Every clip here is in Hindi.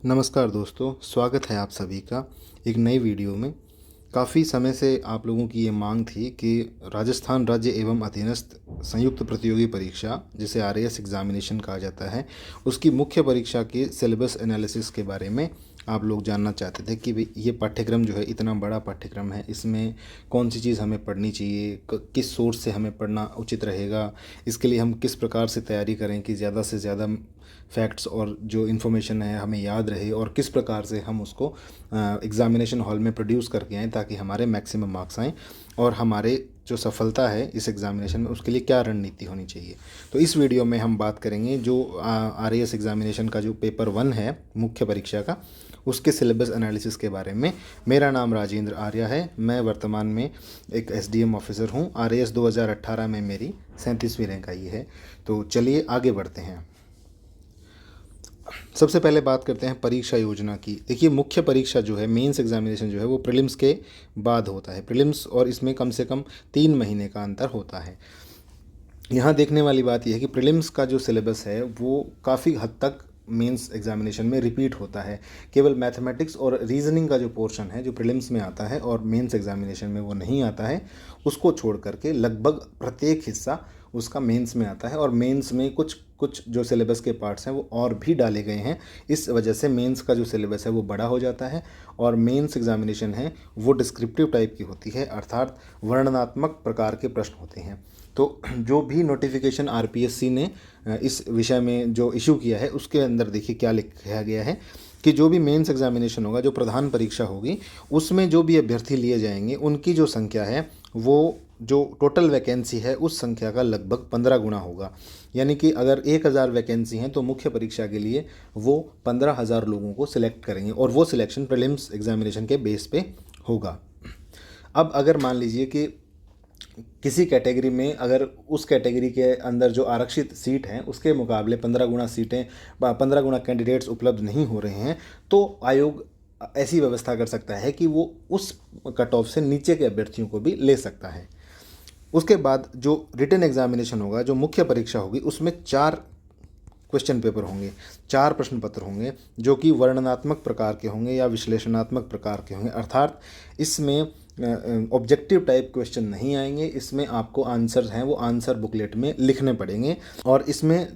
नमस्कार दोस्तों, स्वागत है आप सभी का एक नई वीडियो में। काफ़ी समय से आप लोगों की ये मांग थी कि राजस्थान राज्य एवं अधीनस्थ संयुक्त प्रतियोगी परीक्षा, जिसे आरएएस एग्जामिनेशन कहा जाता है, उसकी मुख्य परीक्षा के सिलेबस एनालिसिस के बारे में आप लोग जानना चाहते थे कि भाई ये पाठ्यक्रम जो है इतना बड़ा पाठ्यक्रम है, इसमें कौन सी चीज़ हमें पढ़नी चाहिए, किस सोर्स से हमें पढ़ना उचित रहेगा, इसके लिए हम किस प्रकार से तैयारी करें कि ज़्यादा से ज़्यादा फैक्ट्स और जो इन्फॉर्मेशन है हमें याद रहे, और किस प्रकार से हम उसको एग्ज़ामिनेशन हॉल में प्रोड्यूस करके आएँ ताकि हमारे मैक्सिमम मार्क्स आएँ, और हमारे जो सफलता है इस एग्ज़ामिनेशन में उसके लिए क्या रणनीति होनी चाहिए। तो इस वीडियो में हम बात करेंगे जो आरएएस एग्ज़ामिनेशन का जो पेपर 1 है मुख्य परीक्षा का, उसके सिलेबस एनालिसिस के बारे में। मेरा नाम राजेंद्र आर्या है, मैं वर्तमान में एक एसडीएम ऑफिसर हूँ। आरएएस 2018 में मेरी 37वीं रैंक आई है। तो चलिए आगे बढ़ते हैं। सबसे पहले बात करते हैं परीक्षा योजना की। देखिए, मुख्य परीक्षा जो है, मेंस एग्जामिनेशन जो है, वो प्रीलिम्स के बाद होता है। प्रीलिम्स और इसमें कम से कम 3 महीने का अंतर होता है। यहाँ देखने वाली बात यह है कि प्रीलिम्स का जो सिलेबस है वो काफ़ी हद तक मेंस एग्जामिनेशन में रिपीट होता है। केवल मैथमेटिक्स और रीजनिंग का जो पोर्शन है जो प्रीलिम्स में आता है और मेंस एग्जामिनेशन में वो नहीं आता है, उसको छोड़ करके लगभग प्रत्येक हिस्सा उसका मेंस में आता है। और मेंस में कुछ कुछ जो सिलेबस के पार्ट्स हैं वो और भी डाले गए हैं। इस वजह से मेंस का जो सिलेबस है वो बड़ा हो जाता है, और मेंस एग्जामिनेशन है वो डिस्क्रिप्टिव टाइप की होती है, अर्थात वर्णनात्मक प्रकार के प्रश्न होते हैं। तो जो भी नोटिफिकेशन आरपीएससी ने इस विषय में जो इशू किया है उसके अंदर देखिए क्या लिखा गया है कि जो भी मेंस एग्जामिनेशन होगा, जो प्रधान परीक्षा होगी, उसमें जो भी अभ्यर्थी लिए जाएंगे उनकी जो संख्या है वो जो टोटल वैकेंसी है उस संख्या का लगभग 15 गुना होगा। यानी कि अगर 1000 वैकेंसी हैं तो मुख्य परीक्षा के लिए वो 15,000 लोगों को सिलेक्ट करेंगे, और वो सिलेक्शन प्रीलिम्स एग्जामिनेशन के बेस पे होगा। अब अगर मान लीजिए कि किसी कैटेगरी में, अगर उस कैटेगरी के अंदर जो आरक्षित सीट हैं उसके मुकाबले 15 गुना सीटें, 15 गुना कैंडिडेट्स उपलब्ध नहीं हो रहे हैं, तो आयोग ऐसी व्यवस्था कर सकता है कि वो उस कट ऑफ से नीचे के अभ्यर्थियों को भी ले सकता है। उसके बाद जो रिटन एग्जामिनेशन होगा, जो मुख्य परीक्षा होगी, उसमें 4 क्वेश्चन पेपर होंगे, 4 प्रश्न पत्र होंगे, जो कि वर्णनात्मक प्रकार के होंगे या विश्लेषणात्मक प्रकार के होंगे। अर्थात इसमें ऑब्जेक्टिव टाइप क्वेश्चन नहीं आएंगे, इसमें आपको आंसर हैं वो आंसर बुकलेट में लिखने पड़ेंगे। और इसमें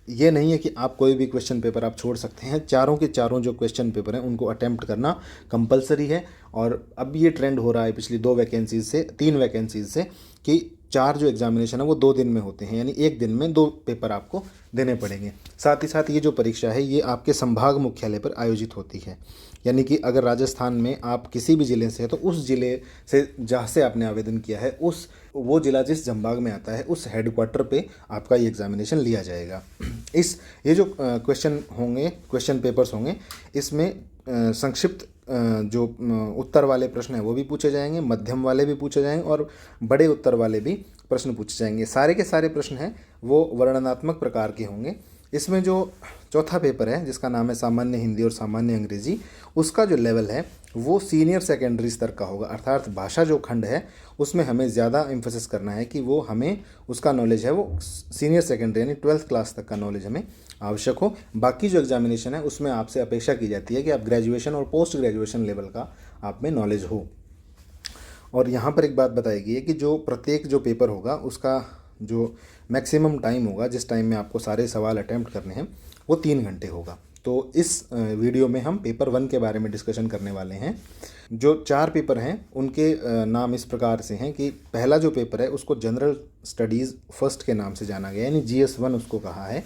ये नहीं है कि आप कोई भी क्वेश्चन पेपर आप छोड़ सकते हैं। चारों के चारों जो क्वेश्चन पेपर हैं उनको अटेम्प्ट करना कंपलसरी है। और अब ये ट्रेंड हो रहा है पिछली 2 वैकेंसीज से, 3 वैकेंसीज से, कि 4 जो एग्जामिनेशन है वो 2 दिन में होते हैं, यानी एक दिन में 2 पेपर आपको देने पड़ेंगे। साथ ही साथ ये जो परीक्षा है ये आपके संभाग मुख्यालय पर आयोजित होती है। यानी कि अगर राजस्थान में आप किसी भी ज़िले से हैं तो उस ज़िले से जहाँ से आपने आवेदन किया है, उस वो ज़िला जिस संभाग में आता है उस हेडक्वार्टर पे आपका ये एग्ज़ामिनेशन लिया जाएगा। ये जो क्वेश्चन होंगे, क्वेश्चन पेपर्स होंगे, इसमें संक्षिप्त जो उत्तर वाले प्रश्न हैं वो भी पूछे जाएंगे, मध्यम वाले भी पूछे जाएंगे, और बड़े उत्तर वाले भी प्रश्न पूछे जाएंगे। सारे के सारे प्रश्न हैं वो वर्णनात्मक प्रकार के होंगे। इसमें जो चौथा पेपर है जिसका नाम है सामान्य हिंदी और सामान्य अंग्रेजी, उसका जो लेवल है वो सीनियर सेकेंडरी स्तर का होगा। अर्थात भाषा जो खंड है उसमें हमें ज़्यादा एम्फोसिस करना है कि वो हमें उसका नॉलेज है वो सीनियर सेकेंडरी यानी 12th क्लास तक का नॉलेज हमें आवश्यक हो। बाकी जो एग्जामिनेशन है उसमें आपसे अपेक्षा की जाती है कि आप ग्रेजुएशन और पोस्ट ग्रेजुएशन लेवल का आप में नॉलेज हो। और यहाँ पर एक बात बताई गई है कि जो प्रत्येक जो पेपर होगा उसका जो मैक्सिमम टाइम होगा, जिस टाइम में आपको सारे सवाल अटैम्प्ट करने हैं, वो 3 घंटे होगा। तो इस वीडियो में हम पेपर 1 के बारे में डिस्कशन करने वाले हैं। जो 4 पेपर हैं उनके नाम इस प्रकार से हैं कि पहला जो पेपर है उसको जनरल स्टडीज़ फर्स्ट के नाम से जाना गया, यानी GS1 उसको कहा है।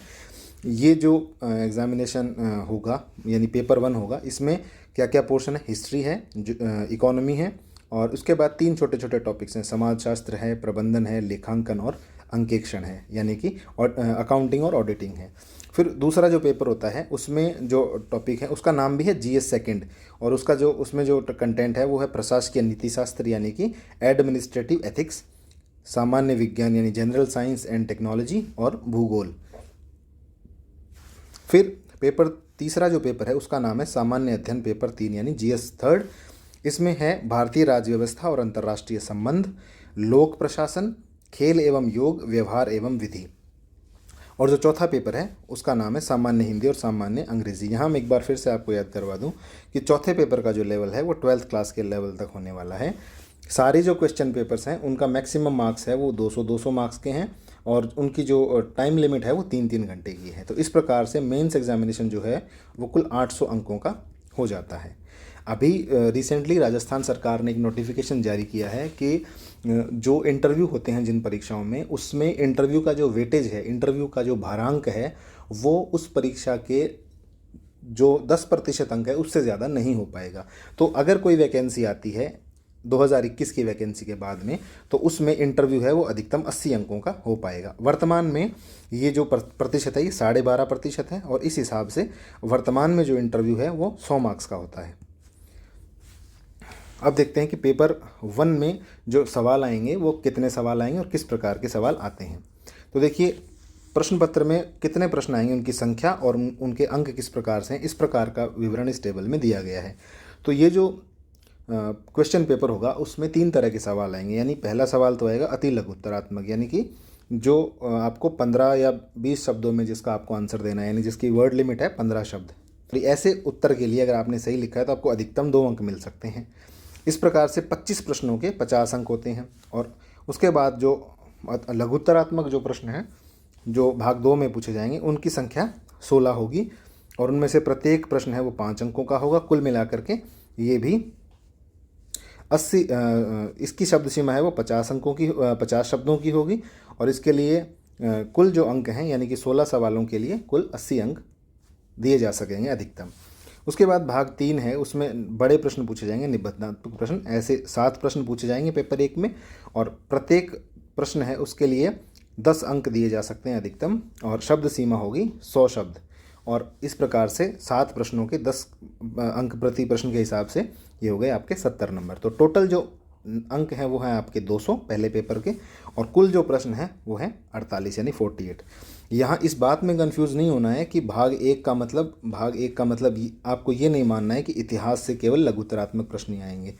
ये जो एग्ज़ामिनेशन होगा यानी पेपर 1 होगा, इसमें क्या क्या पोर्शन है, हिस्ट्री है, इकोनॉमी है, और उसके बाद 3 छोटे छोटे टॉपिक्स हैं, समाजशास्त्र है, प्रबंधन है, लेखांकन और अंकेक्षण है, यानी कि अकाउंटिंग और ऑडिटिंग है। फिर दूसरा जो पेपर होता है उसमें जो टॉपिक है उसका नाम भी है GS सेकेंड, और उसका जो उसमें जो कंटेंट है वो है प्रशासकीय नीति शास्त्र यानी कि एडमिनिस्ट्रेटिव एथिक्स, सामान्य विज्ञान यानी जनरल साइंस एंड टेक्नोलॉजी, और भूगोल। फिर पेपर तीसरा जो पेपर है उसका नाम है सामान्य अध्ययन पेपर 3 यानी GS थर्ड। इसमें है भारतीय राज्य व्यवस्था और अंतर्राष्ट्रीय संबंध, लोक प्रशासन, खेल एवं योग, व्यवहार एवं विधि। और जो चौथा पेपर है उसका नाम है सामान्य हिंदी और सामान्य अंग्रेजी। यहाँ मैं एक बार फिर से आपको याद करवा दूँ कि चौथे पेपर का जो लेवल है वो 12th क्लास के लेवल तक होने वाला है। सारे जो क्वेश्चन पेपर्स हैं उनका मैक्सिमम मार्क्स है वो 200 मार्क्स के हैं और उनकी जो टाइम लिमिट है वो 3 घंटे की है। तो इस प्रकार से मेंस एग्जामिनेशन जो है वो कुल 800 अंकों का हो जाता है। अभी रिसेंटली राजस्थान सरकार ने एक नोटिफिकेशन जारी किया है कि जो इंटरव्यू होते हैं जिन परीक्षाओं में, उसमें इंटरव्यू का जो वेटेज है, इंटरव्यू का जो भारांक है, वो उस परीक्षा के जो 10% अंक है उससे ज़्यादा नहीं हो पाएगा। तो अगर कोई वैकेंसी आती है 2021 की वैकेंसी के बाद में, तो उसमें इंटरव्यू है वो अधिकतम 80 अंकों का हो पाएगा। वर्तमान में ये जो प्रतिशत है ये 12.5% है और इस हिसाब से वर्तमान में जो इंटरव्यू है वो 100 मार्क्स का होता है। अब देखते हैं कि पेपर 1 में जो सवाल आएंगे वो कितने सवाल आएंगे और किस प्रकार के सवाल आते हैं। तो देखिए प्रश्न पत्र में कितने प्रश्न आएंगे, उनकी संख्या और उनके अंक किस प्रकार से हैं, इस प्रकार का विवरण इस टेबल में दिया गया है। तो ये जो क्वेश्चन पेपर होगा उसमें 3 तरह के सवाल आएंगे। यानी पहला सवाल तो आएगा अति लघु उत्तरात्मक, यानी कि जो आपको 15 या 20 शब्दों में जिसका आपको आंसर देना है, यानी जिसकी वर्ड लिमिट है 15 शब्द। तो ऐसे उत्तर के लिए अगर आपने सही लिखा है तो आपको अधिकतम 2 अंक मिल सकते हैं। इस प्रकार से 25 प्रश्नों के 50 अंक होते हैं। और उसके बाद जो लघुत्तरात्मक जो प्रश्न हैं जो भाग 2 में पूछे जाएंगे उनकी संख्या 16 होगी और उनमें से प्रत्येक प्रश्न है वो 5 अंकों का होगा। कुल मिलाकर के ये भी 80 इसकी शब्द सीमा है वो 50 अंकों की 50 शब्दों की होगी और इसके लिए कुल जो अंक हैं यानी कि 16 सवालों के लिए कुल 80 अंक दिए जा सकेंगे अधिकतम। उसके बाद भाग 3 है, उसमें बड़े प्रश्न पूछे जाएंगे, निबंधात्मक प्रश्न। ऐसे 7 प्रश्न पूछे जाएंगे पेपर 1 में और प्रत्येक प्रश्न है उसके लिए 10 अंक दिए जा सकते हैं अधिकतम और शब्द सीमा होगी 100 शब्द। और इस प्रकार से 7 प्रश्नों के 10 अंक प्रति प्रश्न के हिसाब से ये हो गए आपके 70 नंबर। तो टोटल जो अंक हैं वो हैं आपके 200 पहले पेपर के और कुल जो प्रश्न है वो है 48 यानी 48। यहाँ इस बात में कंफ्यूज नहीं होना है कि भाग 1 का मतलब आपको ये नहीं मानना है कि इतिहास से केवल लघुत्तरात्मक प्रश्न ही आएंगे।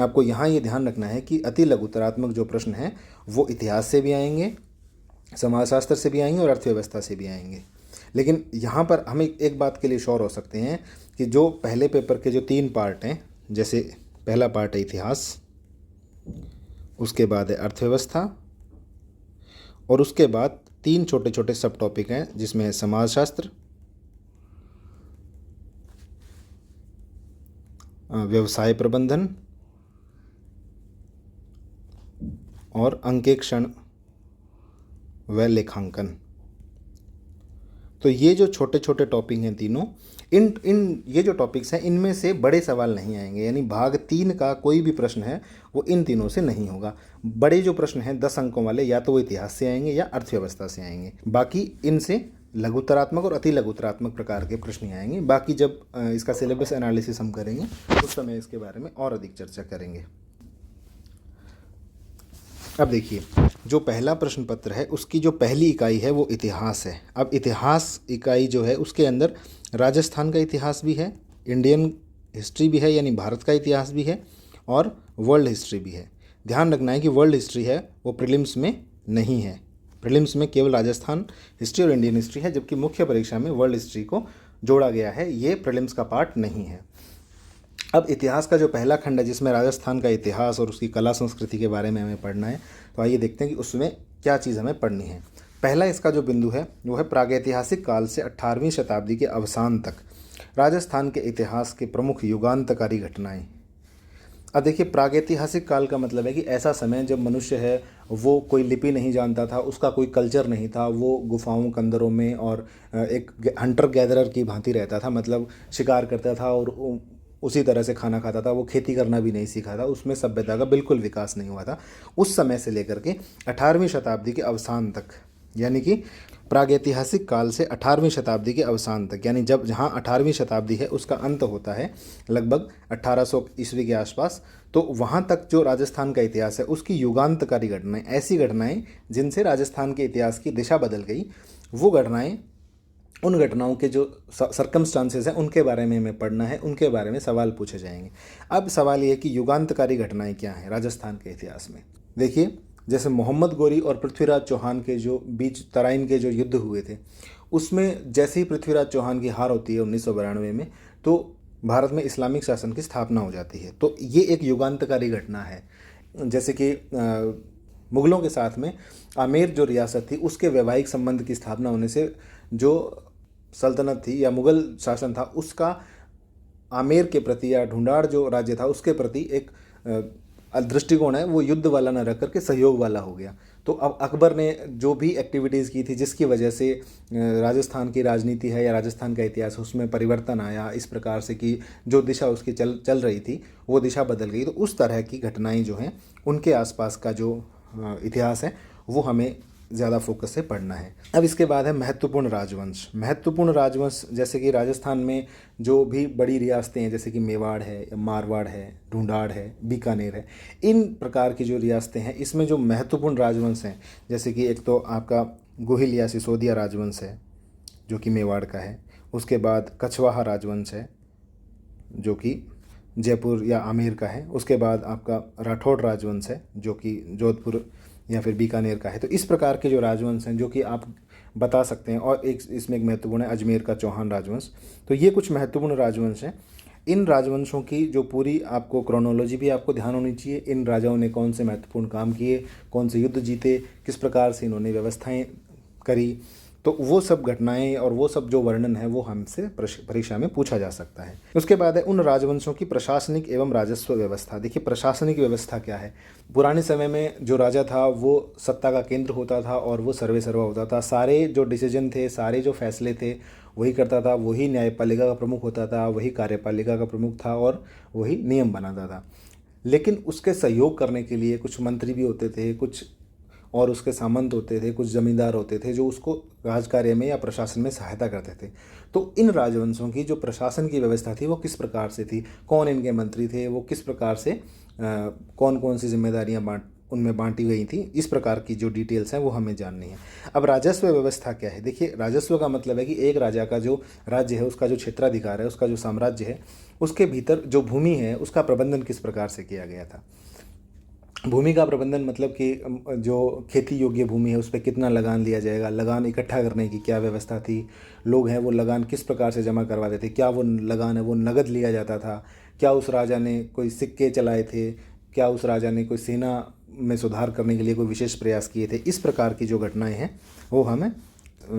आपको यहाँ ये ध्यान रखना है कि अति लघुत्तरात्मक जो प्रश्न हैं वो इतिहास से भी आएंगे, समाजशास्त्र से भी आएंगे और अर्थव्यवस्था से भी आएंगे। लेकिन यहाँ पर हम एक बात के लिए श्योर हो सकते हैं कि जो पहले पेपर के जो 3 पार्ट हैं, जैसे पहला पार्ट है इतिहास, उसके बाद है अर्थव्यवस्था और उसके बाद 3 छोटे छोटे सब टॉपिक हैं जिसमें है समाजशास्त्र, व्यवसाय प्रबंधन और अंकेक्षण व लेखांकन। तो ये जो छोटे छोटे टॉपिक हैं तीनों, इन ये जो टॉपिक्स हैं इनमें से बड़े सवाल नहीं आएंगे। यानी भाग 3 का कोई भी प्रश्न है वो इन तीनों से नहीं होगा। बड़े जो प्रश्न हैं 10 अंकों वाले या तो वो इतिहास से आएंगे या अर्थव्यवस्था से आएंगे। बाकी इनसे लघुत्तरात्मक और अति लघुत्तरात्मक प्रकार के प्रश्न ही आएंगे। बाकी जब इसका सिलेबस एनालिसिस हम करेंगे उस समय इसके बारे में और अधिक चर्चा करेंगे। अब देखिए जो पहला प्रश्न पत्र है उसकी जो पहली इकाई है वो इतिहास है। अब इतिहास इकाई जो है उसके अंदर राजस्थान का इतिहास भी है, इंडियन हिस्ट्री भी है यानी भारत का इतिहास भी है और वर्ल्ड हिस्ट्री भी है। ध्यान रखना है कि वर्ल्ड हिस्ट्री है वो प्रीलिम्स में नहीं है। प्रीलिम्स में केवल राजस्थान हिस्ट्री और इंडियन हिस्ट्री है, जबकि मुख्य परीक्षा में वर्ल्ड हिस्ट्री को जोड़ा गया है। ये प्रीलिम्स का पार्ट नहीं है। अब इतिहास का जो पहला खंड है जिसमें राजस्थान का इतिहास और उसकी कला संस्कृति के बारे में हमें पढ़ना है, तो आइए देखते हैं कि उसमें क्या चीज़ हमें पढ़नी है। पहला इसका जो बिंदु है वो है प्रागैतिहासिक काल से 18वीं शताब्दी के अवसान तक राजस्थान के इतिहास के प्रमुख युगांतकारी घटनाएं। अब देखिए प्रागैतिहासिक काल का मतलब है कि ऐसा समय जब मनुष्य है वो कोई लिपि नहीं जानता था, उसका कोई कल्चर नहीं था, वो गुफाओं कंदरों में और एक हंटर गैदरर की भांति रहता था, मतलब शिकार करता था और उसी तरह से खाना खाता था। वो खेती करना भी नहीं सीखा था, उसमें सभ्यता का बिल्कुल विकास नहीं हुआ था। उस समय से लेकर के 18वीं शताब्दी के अवसान तक, यानी कि प्रागैतिहासिक काल से 18वीं शताब्दी के अवसान तक, यानी जब जहाँ 18वीं शताब्दी है उसका अंत होता है लगभग 1800 ईस्वी के आसपास, तो वहाँ तक जो राजस्थान का इतिहास है उसकी युगांतकारी घटनाएं, ऐसी घटनाएं जिनसे राजस्थान के इतिहास की दिशा बदल गई, वो घटनाएं, उन घटनाओं के जो सर्कमस्टांसेस हैं उनके बारे में हमें पढ़ना है, उनके बारे में सवाल पूछे जाएंगे। अब सवाल ये है कि युगांतकारी घटनाएं क्या हैं राजस्थान के इतिहास में। देखिए जैसे मोहम्मद गोरी और पृथ्वीराज चौहान के जो बीच तराइन के जो युद्ध हुए थे, उसमें जैसे ही पृथ्वीराज चौहान की हार होती है 1992 में, तो भारत में इस्लामिक शासन की स्थापना हो जाती है। तो ये एक युगांतकारी घटना है। जैसे कि मुग़लों के साथ में आमेर जो रियासत थी, उसके वैवाहिक संबंध की स्थापना होने से जो सल्तनत थी या मुग़ल शासन था, उसका आमेर के प्रति या ढूंढाड़ जो राज्य था उसके प्रति एक दृष्टिकोण है वो युद्ध वाला न रख करके सहयोग वाला हो गया। तो अब अकबर ने जो भी एक्टिविटीज़ की थी जिसकी वजह से राजस्थान की राजनीति है या राजस्थान का इतिहास, उसमें परिवर्तन आया इस प्रकार से कि जो दिशा उसकी चल रही थी वो दिशा बदल गई। तो उस तरह की घटनाएं जो हैं उनके आसपास का जो इतिहास है वो हमें ज़्यादा फोकस से पढ़ना है। अब इसके बाद है महत्वपूर्ण राजवंश। महत्वपूर्ण राजवंश जैसे कि राजस्थान में जो भी बड़ी रियासतें हैं, जैसे कि मेवाड़ है, मारवाड़ है, ढूंढाड़ है, बीकानेर है, इन प्रकार की जो रियासतें हैं इसमें जो महत्वपूर्ण राजवंश हैं, जैसे कि एक तो आपका गोहिल या सिसोदिया राजवंश है जो कि मेवाड़ का है। उसके बाद कछवाहा राजवंश है जो कि जयपुर या आमेर का है। उसके बाद आपका राठौड़ राजवंश है जो कि जोधपुर या फिर बीकानेर का है। तो इस प्रकार के जो राजवंश हैं जो कि आप बता सकते हैं। और एक इसमें एक महत्वपूर्ण है अजमेर का चौहान राजवंश। तो ये कुछ महत्वपूर्ण राजवंश हैं। इन राजवंशों की जो पूरी आपको क्रोनोलॉजी भी आपको ध्यान होनी चाहिए। इन राजाओं ने कौन से महत्वपूर्ण काम किए, कौन से युद्ध जीते, किस प्रकार से इन्होंने व्यवस्थाएं करी, तो वो सब घटनाएं और वो सब जो वर्णन है वो हमसे परीक्षा में पूछा जा सकता है। उसके बाद है उन राजवंशों की प्रशासनिक एवं राजस्व व्यवस्था। देखिए प्रशासनिक व्यवस्था क्या है। पुराने समय में जो राजा था वो सत्ता का केंद्र होता था और वो सर्वे सर्वा होता था। सारे जो डिसीजन थे, सारे जो फैसले थे वही करता था। वही न्यायपालिका का प्रमुख होता था, वही कार्यपालिका का प्रमुख था और वही नियम बनाता था। लेकिन उसके सहयोग करने के लिए कुछ मंत्री भी होते थे, कुछ और उसके सामंत होते थे, कुछ जमींदार होते थे जो उसको राजकार्य में या प्रशासन में सहायता करते थे। तो इन राजवंशों की जो प्रशासन की व्यवस्था थी वो किस प्रकार से थी, कौन इनके मंत्री थे, वो किस प्रकार से कौन कौन सी जिम्मेदारियां उनमें बांटी गई थी, इस प्रकार की जो डिटेल्स हैं वो हमें जाननी है। अब राजस्व व्यवस्था क्या है। देखिए राजस्व का मतलब है कि एक राजा का जो राज्य है, उसका जो क्षेत्राधिकार है, उसका जो साम्राज्य है, उसके भीतर जो भूमि है उसका प्रबंधन किस प्रकार से किया गया था। भूमि का प्रबंधन मतलब कि जो खेती योग्य भूमि है उस पर कितना लगान लिया जाएगा, लगान इकट्ठा करने की क्या व्यवस्था थी, लोग हैं वो लगान किस प्रकार से जमा करवाते थे, क्या वो लगान है वो नगद लिया जाता था, क्या उस राजा ने कोई सिक्के चलाए थे, क्या उस राजा ने कोई सेना में सुधार करने के लिए कोई विशेष प्रयास किए थे। इस प्रकार की जो घटनाएँ हैं वो हमें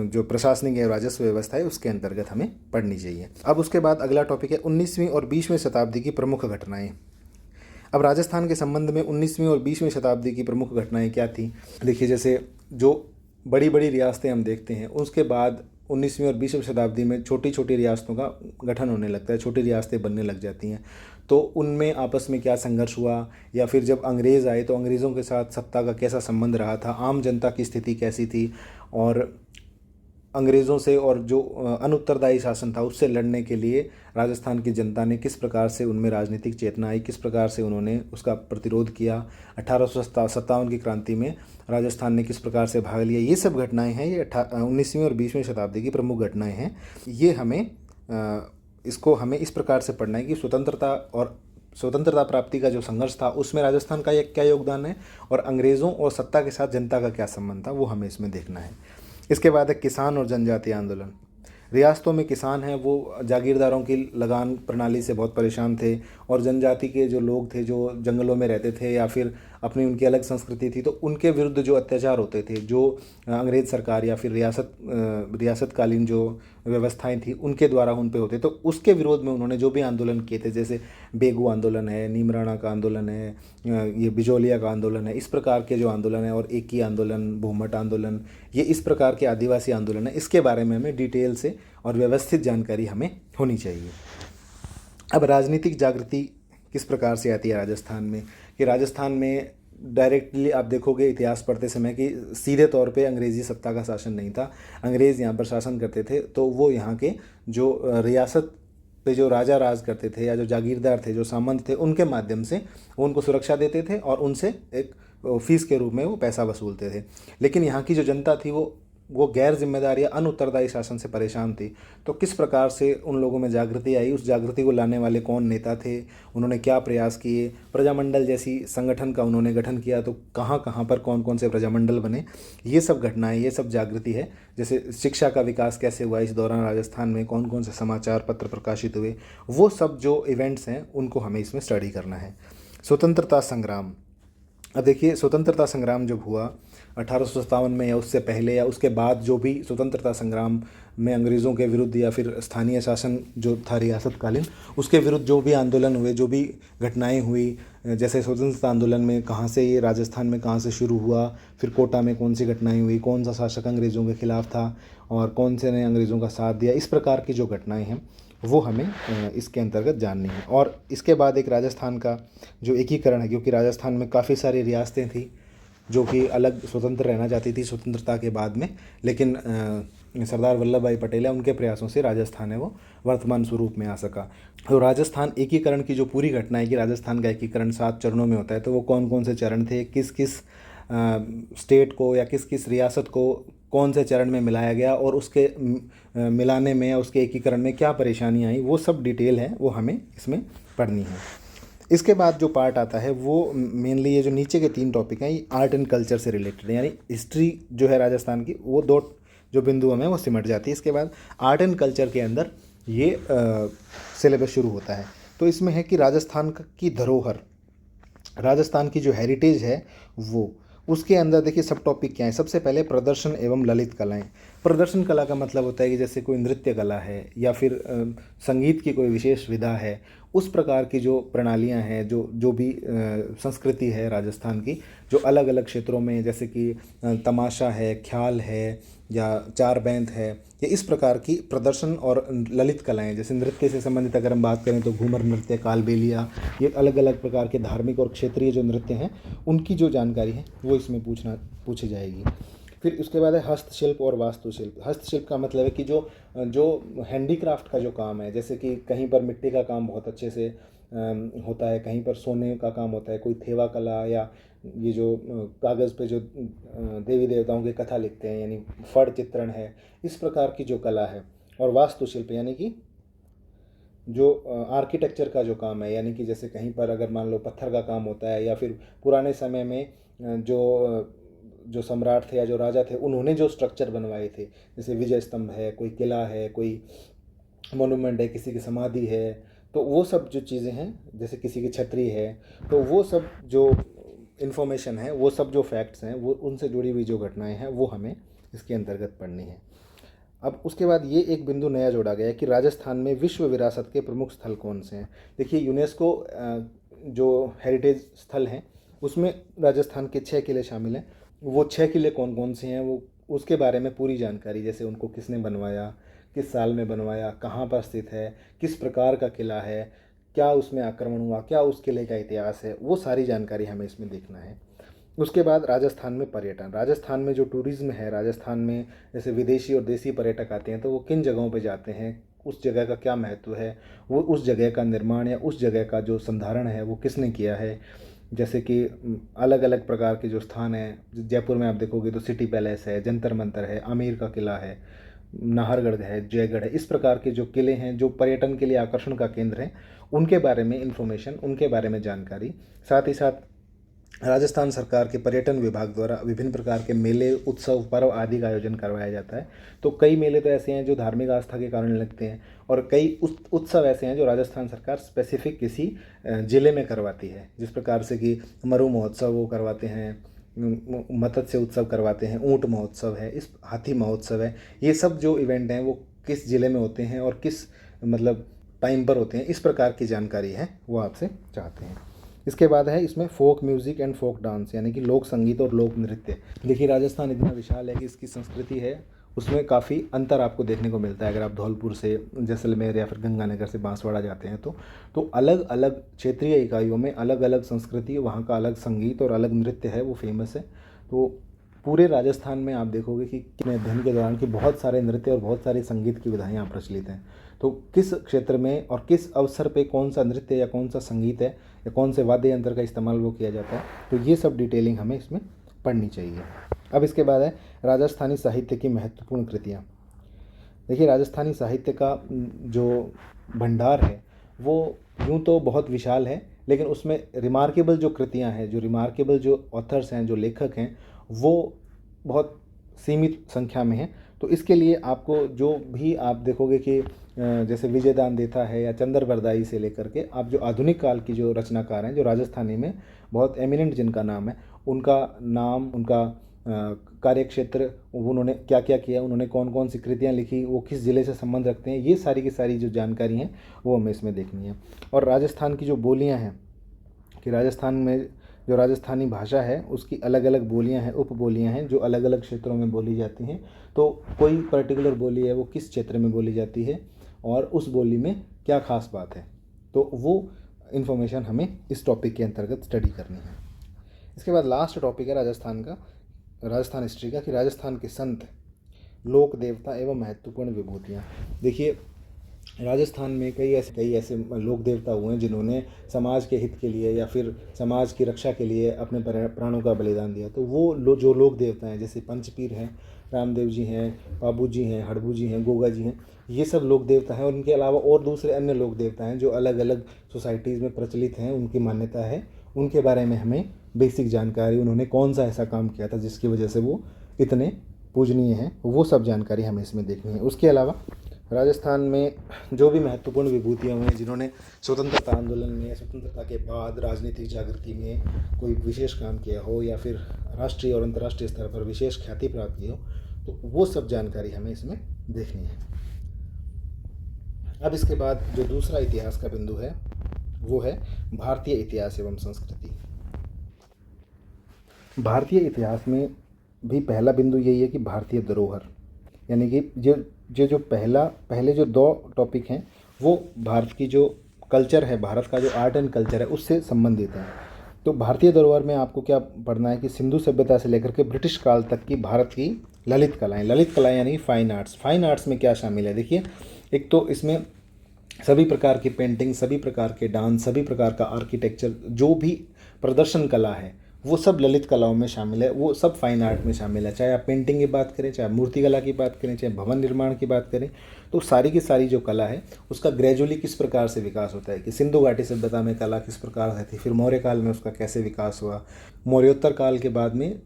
जो प्रशासनिक या राजस्व व्यवस्था है उसके अंतर्गत हमें पढ़नी चाहिए। अब उसके बाद अगला टॉपिक है 19वीं और 20वीं शताब्दी की प्रमुख घटनाएँ। अब राजस्थान के संबंध में 19वीं और 20वीं शताब्दी की प्रमुख घटनाएं क्या थी। देखिए जैसे जो बड़ी बड़ी रियासतें हम देखते हैं उसके बाद 19वीं और 20वीं शताब्दी में छोटी छोटी रियासतों का गठन होने लगता है, छोटी रियासतें बनने लग जाती हैं। तो उनमें आपस में क्या संघर्ष हुआ, या फिर जब अंग्रेज़ आए तो अंग्रेज़ों के साथ सत्ता का कैसा संबंध रहा था, आम जनता की स्थिति कैसी थी, और अंग्रेज़ों से और जो अनुत्तरदायी शासन था उससे लड़ने के लिए राजस्थान की जनता ने किस प्रकार से उनमें राजनीतिक चेतना आई, किस प्रकार से उन्होंने उसका प्रतिरोध किया। 1857 की क्रांति में राजस्थान ने किस प्रकार से भाग लिया। ये सब घटनाएं हैं, ये 19वीं और 20वीं शताब्दी की प्रमुख घटनाएं हैं। ये इसको हमें इस प्रकार से पढ़ना है कि स्वतंत्रता प्राप्ति का जो संघर्ष था उसमें राजस्थान का क्या योगदान है, और अंग्रेज़ों और सत्ता के साथ जनता का क्या संबंध था वो हमें इसमें देखना है। इसके बाद है किसान और जनजातीय आंदोलन। रियासतों में किसान हैं वो जागीरदारों की लगान प्रणाली से बहुत परेशान थे, और जनजाति के जो लोग थे जो जंगलों में रहते थे या फिर अपनी उनकी अलग संस्कृति थी, तो उनके विरुद्ध जो अत्याचार होते थे, जो अंग्रेज़ सरकार या फिर रियासतकालीन जो व्यवस्थाएं थी उनके द्वारा उन पे होते, तो उसके विरोध में उन्होंने जो भी आंदोलन किए थे, जैसे बेगू आंदोलन है, नीमराणा का आंदोलन है, ये बिजोलिया का आंदोलन है, इस प्रकार के जो आंदोलन है, और एकी आंदोलन, भूमट आंदोलन, ये इस प्रकार के आदिवासी आंदोलन है। इसके बारे में हमें डिटेल से और व्यवस्थित जानकारी हमें होनी चाहिए। अब राजनीतिक जागृति किस प्रकार से आती है राजस्थान में, कि राजस्थान में डायरेक्टली आप देखोगे इतिहास पढ़ते समय कि सीधे तौर पे अंग्रेज़ी सत्ता का शासन नहीं था। अंग्रेज़ यहाँ पर शासन करते थे, तो वो यहाँ के जो रियासत पे जो राजा राज करते थे या जो जागीरदार थे, जो सामंत थे, उनके माध्यम से वो उनको सुरक्षा देते थे और उनसे एक फीस के रूप में वो पैसा वसूलते थे। लेकिन यहाँ की जो जनता थी वो वो गैर जिम्मेदार या अनुत्तरदायी शासन से परेशान थी, तो किस प्रकार से उन लोगों में जागृति आई, उस जागृति को लाने वाले कौन नेता थे, उन्होंने क्या प्रयास किए, प्रजामंडल जैसी संगठन का उन्होंने गठन किया तो कहाँ कहाँ पर कौन कौन से प्रजामंडल बने, ये सब घटनाएं, ये सब जागृति है। जैसे शिक्षा का विकास कैसे हुआ इस दौरान राजस्थान में, कौन कौन से समाचार पत्र प्रकाशित हुए, वो सब जो इवेंट्स हैं उनको हमें इसमें स्टडी करना है। स्वतंत्रता संग्राम। अब देखिए, स्वतंत्रता संग्राम जब हुआ 1857 में या उससे पहले या उसके बाद, जो भी स्वतंत्रता संग्राम में अंग्रेज़ों के विरुद्ध या फिर स्थानीय शासन जो था रियासतकालीन, उसके विरुद्ध जो भी आंदोलन हुए, जो भी घटनाएं हुई, जैसे स्वतंत्रता आंदोलन में कहाँ से ये राजस्थान में कहाँ से शुरू हुआ, फिर कोटा में कौन सी घटनाएं हुई, कौन सा शासक अंग्रेज़ों के खिलाफ था और कौन से ने अंग्रेज़ों का साथ दिया, इस प्रकार की जो घटनाएँ हैं वो हमें इसके अंतर्गत जाननी है। और इसके बाद एक राजस्थान का जो एकीकरण है, क्योंकि राजस्थान में काफ़ी सारी रियासतें थी जो कि अलग स्वतंत्र रहना चाहती थी स्वतंत्रता के बाद में, लेकिन सरदार वल्लभ भाई पटेल है, उनके प्रयासों से राजस्थान है वो वर्तमान स्वरूप में आ सका। तो राजस्थान एकीकरण की जो पूरी घटना है कि राजस्थान का एकीकरण 7 चरणों में होता है, तो वो कौन कौन से चरण थे, किस किस स्टेट को या किस किस रियासत को कौन से चरण में मिलाया गया और उसके मिलाने में या उसके एकीकरण में क्या परेशानी आई, वो सब डिटेल है वो हमें इसमें पढ़नी है। इसके बाद जो पार्ट आता है वो मेनली ये जो नीचे के 3 टॉपिक हैं, ये आर्ट एंड कल्चर से रिलेटेड है, यानी हिस्ट्री जो है राजस्थान की, वो 2 जो बिंदुओं में वो सिमट जाती है। इसके बाद आर्ट एंड कल्चर के अंदर ये सिलेबस शुरू होता है। तो इसमें है कि राजस्थान की धरोहर, राजस्थान की जो हेरिटेज है वो, उसके अंदर देखिए सब टॉपिक क्या है। सबसे पहले प्रदर्शन एवं ललित कलाएं। प्रदर्शन कला का मतलब होता है कि जैसे कोई नृत्य कला है या फिर संगीत की कोई विशेष विधा है, उस प्रकार की जो प्रणालियां हैं, जो भी संस्कृति है राजस्थान की, जो अलग अलग क्षेत्रों में, जैसे कि तमाशा है, ख्याल है या चार बैंत है, ये इस प्रकार की प्रदर्शन और ललित कलाएं, जैसे नृत्य से संबंधित अगर हम बात करें तो घूमर नृत्य, कालबेलिया, ये अलग अलग प्रकार के धार्मिक और क्षेत्रीय जो नृत्य हैं उनकी जो जानकारी है वो इसमें पूछी जाएगी। फिर उसके बाद है हस्तशिल्प और वास्तुशिल्प। हस्तशिल्प का मतलब है कि जो हैंडीक्राफ्ट का जो काम है, जैसे कि कहीं पर मिट्टी का काम बहुत अच्छे से होता है, कहीं पर सोने का काम होता है, कोई थेवा कला, या ये जो कागज़ पे जो देवी देवताओं की कथा लिखते हैं यानी फड़ चित्रण है, इस प्रकार की जो कला है। और वास्तुशिल्प यानी कि जो आर्किटेक्चर का जो काम है, यानी कि जैसे कहीं पर अगर मान लो पत्थर का काम होता है, या फिर पुराने समय में जो सम्राट थे या जो राजा थे उन्होंने जो स्ट्रक्चर बनवाए थे, जैसे विजय स्तंभ है, कोई किला है, कोई मोनूमेंट है, किसी की समाधि है, तो वो सब जो चीज़ें हैं, जैसे किसी की छतरी है, तो वो सब जो इन्फॉर्मेशन है, वो सब जो फैक्ट्स हैं, वो उनसे जुड़ी हुई जो घटनाएं हैं वो हमें इसके अंतर्गत पढ़नी है। अब उसके बाद ये एक बिंदु नया जोड़ा गया है कि राजस्थान में विश्व विरासत के प्रमुख स्थल कौन से हैं। देखिए, यूनेस्को जो हेरिटेज स्थल हैं उसमें राजस्थान के 6 किले शामिल हैं। वो 6 किले कौन कौन से हैं, वो उसके बारे में पूरी जानकारी, जैसे उनको किसने बनवाया, किस साल में बनवाया, कहाँ पर स्थित है, किस प्रकार का किला है, क्या उसमें आक्रमण हुआ, क्या उस किले का इतिहास है, वो सारी जानकारी हमें इसमें देखना है। उसके बाद राजस्थान में पर्यटन। राजस्थान में जो टूरिज़्म है, राजस्थान में जैसे विदेशी और देसी पर्यटक आते हैं तो वो किन जगहों पे जाते हैं, उस जगह का क्या महत्व है, वो उस जगह का निर्माण या उस जगह का जो संधारण है वो किसने किया है। जैसे कि अलग अलग प्रकार के जो स्थान हैं, जयपुर में आप देखोगे तो सिटी पैलेस है, जंतर मंतर है, आमेर का किला है, नाहरगढ़ है, जयगढ़ है, इस प्रकार के जो किले हैं जो पर्यटन के लिए आकर्षण का केंद्र हैं, उनके बारे में इन्फॉर्मेशन, उनके बारे में जानकारी। साथ ही साथ राजस्थान सरकार के पर्यटन विभाग द्वारा विभिन्न प्रकार के मेले, उत्सव, पर्व आदि का आयोजन करवाया जाता है। तो कई मेले तो ऐसे हैं जो धार्मिक आस्था के कारण लगते हैं, और कई उत्सव ऐसे हैं जो राजस्थान सरकार स्पेसिफिक किसी ज़िले में करवाती है, जिस प्रकार से कि मरु महोत्सव वो करवाते हैं, मत्स्य उत्सव करवाते हैं, ऊँट महोत्सव है, इस हाथी महोत्सव है। ये सब जो इवेंट हैं वो किस ज़िले में होते हैं और किस मतलब टाइम पर होते हैं, इस प्रकार की जानकारी है वो आपसे चाहते हैं। इसके बाद है इसमें folk music and folk dance, यानी कि लोक संगीत और लोक नृत्य। देखिए, राजस्थान इतना विशाल है कि इसकी संस्कृति है उसमें काफ़ी अंतर आपको देखने को मिलता है। अगर आप धौलपुर से जैसलमेर या फिर गंगानगर से बांसवाड़ा जाते हैं तो अलग अलग क्षेत्रीय इकाइयों में अलग अलग संस्कृति, वहाँ का अलग संगीत और अलग नृत्य है वो फेमस है। तो पूरे राजस्थान में आप देखोगे कि अध्ययन के दौरान कि बहुत सारे नृत्य और बहुत सारी संगीत की विधाएँ यहाँ प्रचलित हैं। तो किस क्षेत्र में और किस अवसर पे कौन सा नृत्य या कौन सा संगीत है या कौन से वाद्य यंत्र का इस्तेमाल वो किया जाता है, तो ये सब डिटेलिंग हमें इसमें पढ़नी चाहिए। अब इसके बाद है राजस्थानी साहित्य की महत्वपूर्ण कृतियाँ। देखिए राजस्थानी साहित्य का जो भंडार है वो यूँ तो बहुत विशाल है, लेकिन उसमें रिमार्केबल जो कृतियाँ हैं, जो रिमार्केबल जो ऑथर्स हैं, जो लेखक हैं, वो बहुत सीमित संख्या में हैं। तो इसके लिए आपको जो भी आप देखोगे कि जैसे विजयदान देथा है या चंद्र बरदाई से लेकर के आप जो आधुनिक काल की जो रचनाकार हैं, जो राजस्थानी में बहुत एमिनेंट जिनका नाम है, उनका नाम, उनका कार्यक्षेत्र, उन्होंने क्या क्या किया, उन्होंने कौन कौन सी कृतियाँ लिखी, वो किस ज़िले से संबंध रखते हैं, ये सारी की सारी जो जानकारी हैं वो हमें इसमें देखनी है। और राजस्थान की जो बोलियाँ हैं कि राजस्थान में जो राजस्थानी भाषा है उसकी अलग अलग बोलियाँ हैं, उप बोलियाँ हैं जो अलग अलग क्षेत्रों में बोली जाती हैं। तो कोई पर्टिकुलर बोली है वो किस क्षेत्र में बोली जाती है और उस बोली में क्या ख़ास बात है, तो वो इन्फॉर्मेशन हमें इस टॉपिक के अंतर्गत स्टडी करनी है। इसके बाद लास्ट टॉपिक है राजस्थान का, राजस्थान हिस्ट्री का, कि राजस्थान के संत, लोक देवता एवं महत्वपूर्ण विभूतियाँ। देखिए राजस्थान में कई ऐसे लोक देवता हुए हैं जिन्होंने समाज के हित के लिए या फिर समाज की रक्षा के लिए अपने प्राणों का बलिदान दिया। तो वो जो लोक देवता हैं, जैसे पंचपीर हैं, रामदेव जी हैं, बाबू जी हैं, हड़बू जी हैं, गोगा जी हैं, ये सब लोक देवता हैं। और उनके अलावा और दूसरे अन्य लोक देवता हैं जो अलग अलग सोसाइटीज़ में प्रचलित हैं, उनकी मान्यता है, उनके बारे में हमें बेसिक जानकारी, उन्होंने कौन सा ऐसा काम किया था जिसकी वजह से वो इतने पूजनीय हैं, वो सब जानकारी हमें इसमें देखनी है। उसके अलावा राजस्थान में जो भी महत्वपूर्ण विभूतियाँ हुई हैं जिन्होंने स्वतंत्रता आंदोलन में, स्वतंत्रता के बाद राजनीतिक जागृति में कोई विशेष काम किया हो या फिर राष्ट्रीय और अंतर्राष्ट्रीय स्तर पर विशेष ख्याति प्राप्त की हो, तो वो सब जानकारी हमें इसमें देखनी है। अब इसके बाद जो दूसरा इतिहास का बिंदु है वो है भारतीय इतिहास एवं संस्कृति। भारतीय इतिहास में भी पहला बिंदु यही है कि भारतीय धरोहर, यानी कि जो पहले जो दो टॉपिक हैं वो भारत की जो कल्चर है, भारत का जो आर्ट एंड कल्चर है उससे संबंधित है। तो भारतीय धरोहर में आपको क्या पढ़ना है कि सिंधु सभ्यता से लेकर के ब्रिटिश काल तक की भारत की ललित कलाएँ यानी फाइन आर्ट्स। फाइन आर्ट्स में क्या शामिल है? देखिए, एक तो इसमें सभी प्रकार की पेंटिंग, सभी प्रकार के डांस, सभी प्रकार का आर्किटेक्चर, जो भी प्रदर्शन कला है वो सब ललित कलाओं में शामिल है, वो सब फाइन आर्ट में शामिल है। चाहे आप पेंटिंग की बात करें, चाहे मूर्ति कला की बात करें, चाहे भवन निर्माण की बात करें, तो सारी की सारी जो कला है उसका ग्रेजुअली किस प्रकार से विकास होता है कि सिंधु घाटी सभ्यता में कला किस प्रकार से थी, फिर मौर्य काल में उसका कैसे विकास हुआ, मौर्योत्तर काल के बाद में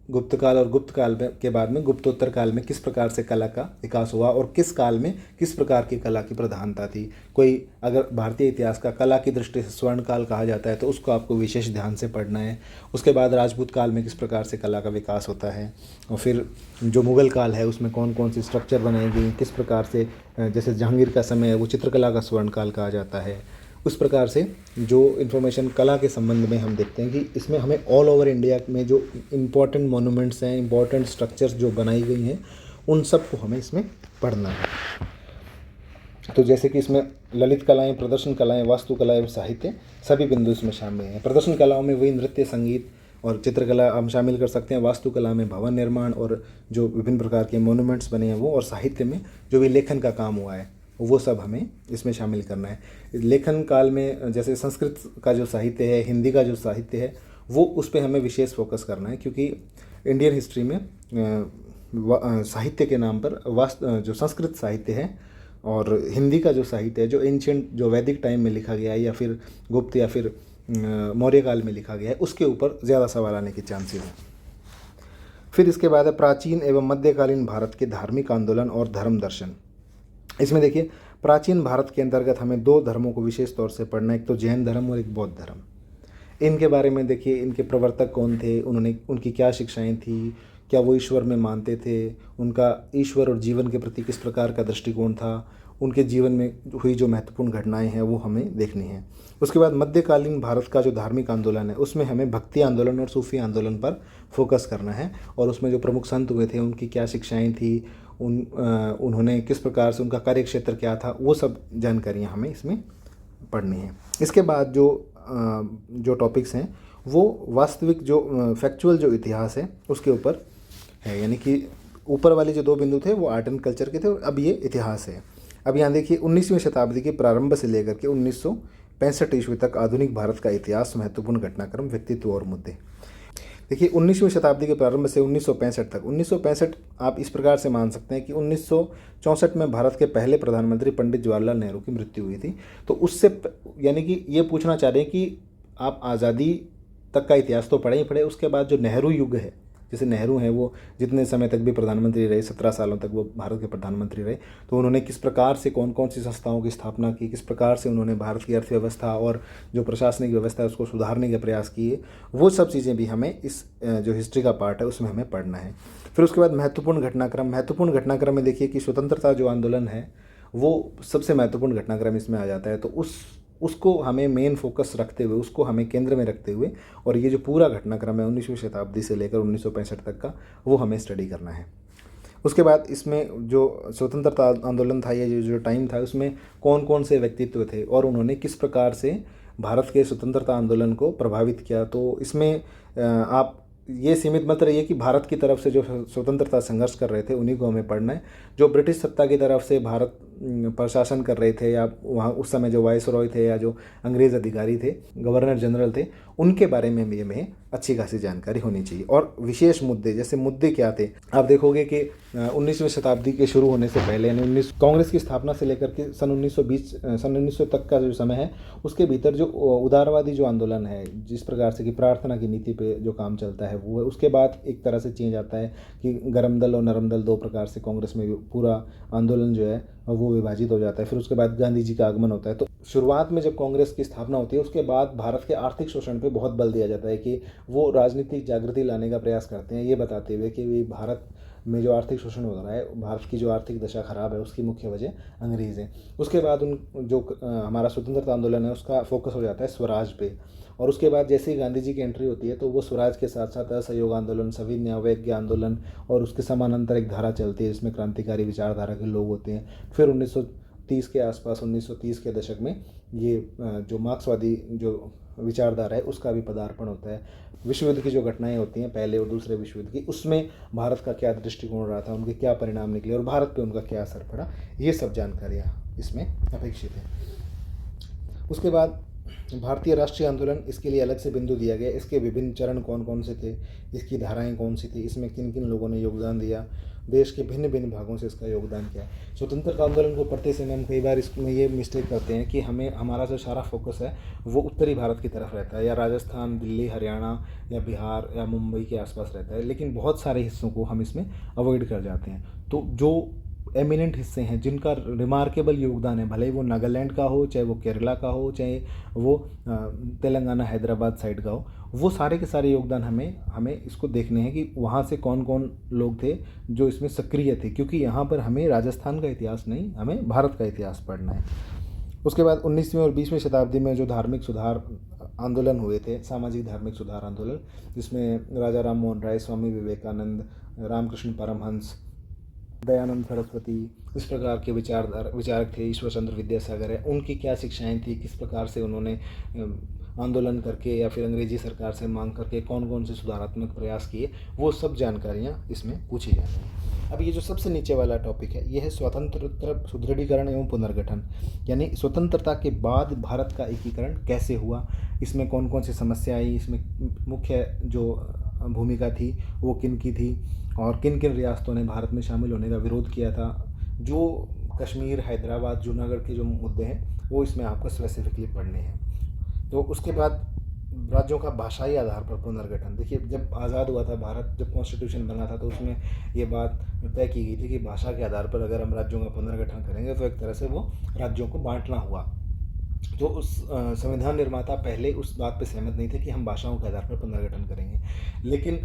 गुप्त काल और गुप्त काल के बाद में गुप्तोत्तर काल में किस प्रकार से कला का विकास हुआ और किस काल में किस प्रकार की कला की प्रधानता थी। कोई अगर भारतीय इतिहास का कला की दृष्टि से स्वर्ण काल कहा जाता है तो उसको आपको विशेष ध्यान से पढ़ना है। उसके बाद राजपूत काल में किस प्रकार से कला का विकास होता है, और फिर जो मुग़ल काल है उसमें कौन कौन सी स्ट्रक्चर बनाई गई, किस प्रकार से, जैसे जहांगीर का समय है वो चित्रकला का स्वर्ण काल कहा जाता है। उस प्रकार से जो इन्फॉर्मेशन कला के संबंध में हम देखते हैं कि इसमें हमें ऑल ओवर इंडिया में जो इम्पोर्टेंट मोनूमेंट्स हैं, इम्पोर्टेंट स्ट्रक्चर्स जो बनाई गई हैं, उन सब को हमें इसमें पढ़ना है। तो जैसे कि इसमें ललित कलाएं, प्रदर्शन कलाएं, वास्तुकला एवं साहित्य सभी बिंदु इसमें शामिल हैं। प्रदर्शन कलाओं में वही नृत्य, संगीत और चित्रकला हम शामिल कर सकते हैं। वास्तुकला में भवन निर्माण और जो विभिन्न प्रकार के मोनूमेंट्स बने हैं वो, और साहित्य में जो भी लेखन का काम हुआ है वो सब हमें इसमें शामिल करना है। लेखन काल में जैसे संस्कृत का जो साहित्य है, हिंदी का जो साहित्य है, वो उस पर हमें विशेष फोकस करना है, क्योंकि इंडियन हिस्ट्री में साहित्य के नाम पर जो संस्कृत साहित्य है और हिंदी का जो साहित्य है, जो एंशिएंट, जो वैदिक टाइम में लिखा गया है या फिर गुप्त या फिर मौर्य काल में लिखा गया है, उसके ऊपर ज़्यादा सवाल आने के चांसेस हैं। फिर इसके बाद है प्राचीन एवं मध्यकालीन भारत के धार्मिक आंदोलन और धर्म दर्शन। इसमें देखिए, प्राचीन भारत के अंतर्गत हमें दो धर्मों को विशेष तौर से पढ़ना है, एक तो जैन धर्म और एक बौद्ध धर्म। इनके बारे में देखिए, इनके प्रवर्तक कौन थे, उनकी क्या शिक्षाएं थी, क्या वो ईश्वर में मानते थे, उनका ईश्वर और जीवन के प्रति किस प्रकार का दृष्टिकोण था, उनके जीवन में हुई जो महत्वपूर्ण घटनाएं हैं वो हमें देखनी है। उसके बाद मध्यकालीन भारत का जो धार्मिक आंदोलन है उसमें हमें भक्ति आंदोलन और सूफी आंदोलन पर फोकस करना है, और उसमें जो प्रमुख संत हुए थे उनकी क्या शिक्षाएं थी, उन्होंने किस प्रकार से, उनका कार्यक्षेत्र क्या था, वो सब जानकारियाँ हमें इसमें पढ़नी है। इसके बाद जो टॉपिक्स हैं वो वास्तविक जो फैक्चुअल जो इतिहास है उसके ऊपर है, यानी कि ऊपर वाले जो दो बिंदु थे वो आर्ट एंड कल्चर के थे और अब ये इतिहास है। अब यहाँ देखिए, 19वीं शताब्दी के प्रारंभ से लेकर के 1965 ईस्वी तक आधुनिक भारत का इतिहास, महत्वपूर्ण घटनाक्रम, व्यक्तित्व और मुद्दे। देखिए 19वीं शताब्दी के प्रारंभ से 1965 तक, 1965 आप इस प्रकार से मान सकते हैं कि 1964 में भारत के पहले प्रधानमंत्री पंडित जवाहरलाल नेहरू की मृत्यु हुई थी। तो यानी कि ये पूछना चाह रहे हैं कि आप आज़ादी तक का इतिहास तो पढ़े ही पढ़े, उसके बाद जो नेहरू युग है, जैसे नेहरू हैं वो जितने समय तक भी प्रधानमंत्री रहे, 17 सालों तक वो भारत के प्रधानमंत्री रहे, तो उन्होंने किस प्रकार से कौन कौन सी संस्थाओं की स्थापना की, किस प्रकार से उन्होंने भारत की अर्थव्यवस्था और जो प्रशासनिक व्यवस्था है उसको सुधारने के प्रयास किए, वो सब चीज़ें भी हमें इस जो हिस्ट्री का पार्ट है उसमें हमें पढ़ना है। फिर उसके बाद महत्वपूर्ण घटनाक्रम में देखिए कि स्वतंत्रता जो आंदोलन है वो सबसे महत्वपूर्ण घटनाक्रम इसमें आ जाता है। तो उसको हमें मेन फोकस रखते हुए, उसको हमें केंद्र में रखते हुए, और ये जो पूरा घटनाक्रम है 19वीं शताब्दी से लेकर 1965 तक का, वो हमें स्टडी करना है। उसके बाद इसमें जो स्वतंत्रता आंदोलन था, ये जो टाइम था, उसमें कौन कौन से व्यक्तित्व थे और उन्होंने किस प्रकार से भारत के स्वतंत्रता आंदोलन को प्रभावित किया। तो इसमें आप ये सीमित मत रहिए कि भारत की तरफ से जो स्वतंत्रता संघर्ष कर रहे थे उन्हीं को हमें पढ़ना है। जो ब्रिटिश सत्ता की तरफ से भारत प्रशासन कर रहे थे, या वहाँ उस समय जो वायसरॉय थे या जो अंग्रेज़ अधिकारी थे, गवर्नर जनरल थे, उनके बारे में भी हमें अच्छी खासी जानकारी होनी चाहिए। और विशेष मुद्दे, जैसे मुद्दे क्या थे, आप देखोगे कि 19वीं शताब्दी के शुरू होने से पहले, यानी कांग्रेस की स्थापना से लेकर के सन 1900 तक का जो समय है, उसके भीतर जो उदारवादी जो आंदोलन है, जिस प्रकार से कि प्रार्थना की नीति पे जो काम चलता है वो है। उसके बाद एक तरह से चेंज आता है कि गरम दल और नरम दल, दो प्रकार से कांग्रेस में पूरा आंदोलन जो है वो विभाजित हो जाता है। फिर उसके बाद गांधी जी का आगमन होता है। तो शुरुआत में जब कांग्रेस की स्थापना होती है, उसके बाद भारत के आर्थिक शोषण पे बहुत बल दिया जाता है कि वो राजनीतिक जागृति लाने का प्रयास करते हैं, ये बताते हुए कि भारत में जो आर्थिक शोषण हो रहा है, भारत की जो आर्थिक दशा खराब है, उसकी मुख्य वजह अंग्रेज़ हैं। उसके बाद हमारा स्वतंत्रता आंदोलन है उसका फोकस हो जाता है स्वराज पे। और उसके बाद जैसे ही गांधी जी की एंट्री होती है तो वो स्वराज के साथ साथ असहयोग आंदोलन, सविनय अवज्ञा आंदोलन और उसके समानांतर एक धारा चलती है जिसमें क्रांतिकारी विचारधारा के लोग होते हैं। फिर 1930 के आसपास, 1930 के दशक में ये जो मार्क्सवादी जो विचारधारा है उसका भी पदार्पण होता है। विश्व युद्ध की जो घटनाएं होती हैं, पहले और दूसरे विश्व युद्ध की, उसमें भारत का क्या दृष्टिकोण रहा था, उनके क्या परिणाम निकले और भारत पे उनका क्या असर पड़ा, ये सब जानकारियाँ इसमें अपेक्षित है। उसके बाद भारतीय राष्ट्रीय आंदोलन, इसके लिए अलग से बिंदु दिया गया। इसके विभिन्न चरण कौन कौन से थे, इसकी धाराएं कौन सी थी, इसमें किन किन लोगों ने योगदान दिया, देश के भिन्न भिन्न भागों से इसका योगदान क्या है। स्वतंत्रता आंदोलन को पढ़ते समय हम कई बार इसमें ये मिस्टेक करते हैं कि हमारा जो सारा फोकस है वो उत्तरी भारत की तरफ रहता है, या राजस्थान, दिल्ली, हरियाणा या बिहार या मुंबई के आसपास रहता है, लेकिन बहुत सारे हिस्सों को हम इसमें अवॉइड कर जाते हैं। तो जो एमिनेंट हिस्से हैं जिनका रिमार्केबल योगदान है, भले ही वो नागालैंड का हो, चाहे वो केरला का हो, चाहे वो तेलंगाना हैदराबाद साइड का हो, वो सारे के सारे योगदान हमें इसको देखने हैं कि वहाँ से कौन कौन लोग थे जो इसमें सक्रिय थे, क्योंकि यहाँ पर हमें राजस्थान का इतिहास नहीं, हमें भारत का इतिहास पढ़ना है। उसके बाद 19वीं और 20वीं शताब्दी में जो धार्मिक सुधार आंदोलन हुए थे, सामाजिक धार्मिक सुधार आंदोलन, जिसमें राजा राम मोहन राय, स्वामी विवेकानंद, रामकृष्ण परमहंस, दयानंद सरस्वती, इस प्रकार के विचारक थे, ईश्वर चंद्र विद्यासागर है, उनकी क्या शिक्षाएं थी, किस प्रकार से उन्होंने आंदोलन करके या फिर अंग्रेजी सरकार से मांग करके कौन कौन से सुधारात्मक प्रयास किए, वो सब जानकारियाँ इसमें पूछी जाती हैं। अब ये जो सबसे नीचे वाला टॉपिक है, ये है स्वतंत्रता सुदृढ़ीकरण एवं पुनर्गठन, यानी स्वतंत्रता के बाद भारत का एकीकरण कैसे हुआ, इसमें कौन कौन सी समस्या आई, इसमें मुख्य जो भूमिका थी वो किन की थी, और किन किन रियासतों ने भारत में शामिल होने का विरोध किया था। जो कश्मीर, हैदराबाद, जूनागढ़ के जो मुद्दे हैं वो इसमें आपको स्पेसिफिकली पढ़ने हैं। तो उसके बाद राज्यों का भाषाई आधार पर पुनर्गठन। देखिए, जब आज़ाद हुआ था भारत, जब कॉन्स्टिट्यूशन बना था, तो उसमें ये बात तय की गई थी कि भाषा के आधार पर अगर हम राज्यों का पुनर्गठन करेंगे तो एक तरह से वो राज्यों को बांटना हुआ। तो उस संविधान निर्माता पहले उस बात पे सहमत नहीं थे कि हम भाषाओं के आधार पर पुनर्गठन करेंगे, लेकिन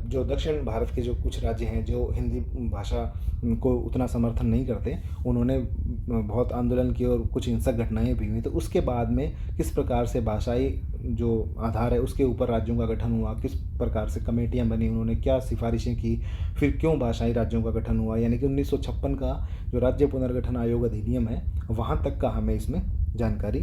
जो दक्षिण भारत के जो कुछ राज्य हैं जो हिंदी भाषा को उतना समर्थन नहीं करते, उन्होंने बहुत आंदोलन किए और कुछ हिंसक घटनाएं भी हुई। तो उसके बाद में किस प्रकार से भाषाई जो आधार है उसके ऊपर राज्यों का गठन हुआ, किस प्रकार से कमेटियां बनी, उन्होंने क्या सिफारिशें की, फिर क्यों भाषाई राज्यों का गठन हुआ, यानी कि 1956 का जो राज्य पुनर्गठन आयोग अधिनियम है वहाँ तक का हमें इसमें जानकारी,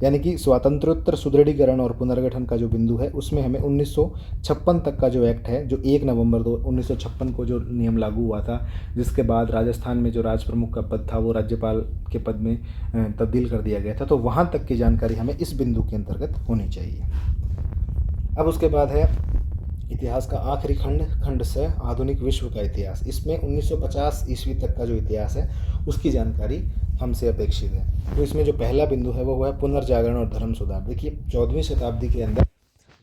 यानी कि स्वातंत्रोत्तर सुदृढ़ीकरण और पुनर्गठन का जो बिंदु है उसमें हमें 1956 तक का जो एक्ट है, जो 1 नवंबर 1956 को जो नियम लागू हुआ था, जिसके बाद राजस्थान में जो राज प्रमुख का पद था वो राज्यपाल के पद में तब्दील कर दिया गया था। तो वहाँ तक की जानकारी हमें इस बिंदु के अंतर्गत होनी चाहिए। अब उसके बाद है इतिहास का आखिरी खंड से आधुनिक विश्व का इतिहास, इसमें 1950 ईस्वी तक का जो इतिहास है उसकी जानकारी हमसे अपेक्षित है। तो इसमें जो पहला बिंदु है वो है पुनर्जागरण और धर्म सुधार। देखिए 14वीं शताब्दी के अंदर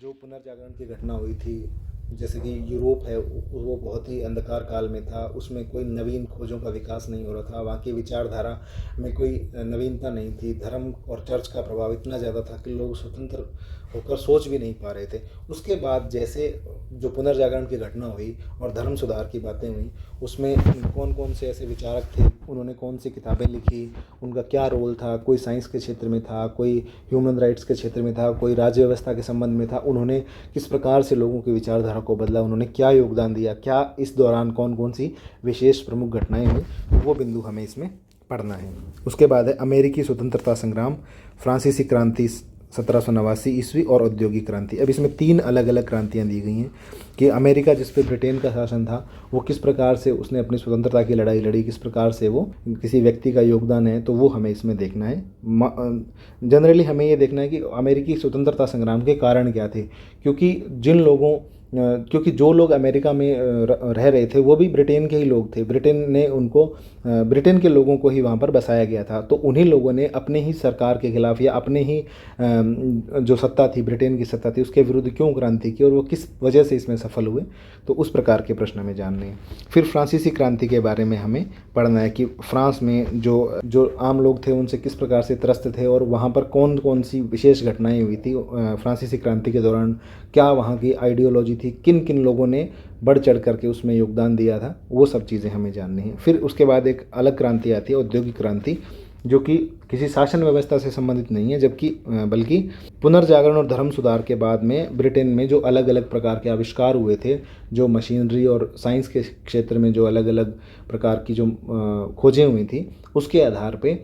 जो पुनर्जागरण की घटना हुई थी, जैसे कि यूरोप है वो बहुत ही अंधकार काल में था, उसमें कोई नवीन खोजों का विकास नहीं हो रहा था, वहाँ की विचारधारा में कोई नवीनता नहीं थी, धर्म और चर्च का प्रभाव इतना ज़्यादा था कि लोग स्वतंत्र होकर सोच भी नहीं पा रहे थे। उसके बाद जैसे जो पुनर्जागरण की घटना हुई और धर्म सुधार की बातें हुई, उसमें कौन कौन से ऐसे विचारक थे, उन्होंने कौन सी किताबें लिखी, उनका क्या रोल था, कोई साइंस के क्षेत्र में था, कोई ह्यूमन राइट्स के क्षेत्र में था, कोई राज्य व्यवस्था के संबंध में था, उन्होंने किस प्रकार से लोगों की विचारधारा को बदला, उन्होंने क्या योगदान दिया, क्या इस दौरान कौन कौन सी विशेष प्रमुख घटनाएं हुई, वो बिंदु हमें इसमें पढ़ना है। उसके बाद है अमेरिकी स्वतंत्रता संग्राम, फ्रांसीसी क्रांति 1789 ईस्वी और औद्योगिक क्रांति। अब इसमें 3 अलग अलग क्रांतियाँ दी गई हैं कि अमेरिका जिस पे ब्रिटेन का शासन था वो किस प्रकार से उसने अपनी स्वतंत्रता की लड़ाई लड़ी, किस प्रकार से वो किसी व्यक्ति का योगदान है, तो वो हमें इसमें देखना है। जनरली हमें ये देखना है कि अमेरिकी स्वतंत्रता संग्राम के कारण क्या थे, क्योंकि जो लोग अमेरिका में रह रहे थे वो भी ब्रिटेन के ही लोग थे, ब्रिटेन के लोगों को ही वहाँ पर बसाया गया था। तो उन्हीं लोगों ने अपने ही सरकार के खिलाफ या अपने ही जो सत्ता थी, ब्रिटेन की सत्ता थी, उसके विरुद्ध क्यों क्रांति की और वो किस वजह से इसमें सफल हुए, तो उस प्रकार के प्रश्न हमें जानने हैं। फिर फ्रांसीसी क्रांति के बारे में हमें पढ़ना है कि फ्रांस में जो आम लोग थे उनसे किस प्रकार से त्रस्त थे और वहाँ पर कौन कौन सी विशेष घटनाएं हुई थी फ्रांसीसी क्रांति के दौरान, क्या वहाँ की आइडियोलॉजी थी, किन किन लोगों ने बढ़ चढ़ करके उसमें योगदान दिया था, वो सब चीज़ें हमें जाननी है। फिर उसके बाद एक अलग क्रांति आती है औद्योगिक क्रांति, जो कि किसी शासन व्यवस्था से संबंधित नहीं है, बल्कि पुनर्जागरण और धर्म सुधार के बाद में ब्रिटेन में जो अलग अलग प्रकार के आविष्कार हुए थे, जो मशीनरी और साइंस के क्षेत्र में जो अलग अलग प्रकार की जो खोजें हुई थी, उसके आधार पे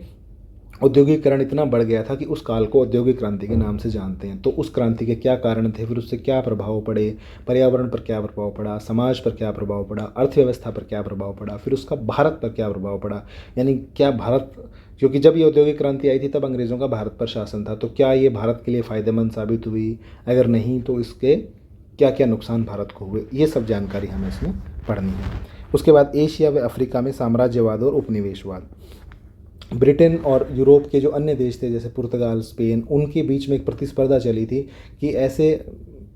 औद्योगिकरण इतना बढ़ गया था कि उस काल को औद्योगिक क्रांति के नाम से जानते हैं। तो उस क्रांति के क्या कारण थे, फिर उससे क्या प्रभाव पड़े, पर्यावरण पर क्या प्रभाव पड़ा, समाज पर क्या प्रभाव पड़ा, अर्थव्यवस्था पर क्या प्रभाव पड़ा, फिर उसका भारत पर क्या प्रभाव पड़ा, यानी क्या भारत, क्योंकि जब ये औद्योगिक क्रांति आई थी तब अंग्रेज़ों का भारत पर शासन था, तो क्या ये भारत के लिए फ़ायदेमंद साबित हुई, अगर नहीं तो इसके क्या क्या नुकसान भारत को हुए, ये सब जानकारी हमें इसमें पढ़नी है। उसके बाद एशिया व अफ्रीका में साम्राज्यवाद और उपनिवेशवाद। ब्रिटेन और यूरोप के जो अन्य देश थे जैसे पुर्तगाल, स्पेन, उनके बीच में एक प्रतिस्पर्धा चली थी कि ऐसे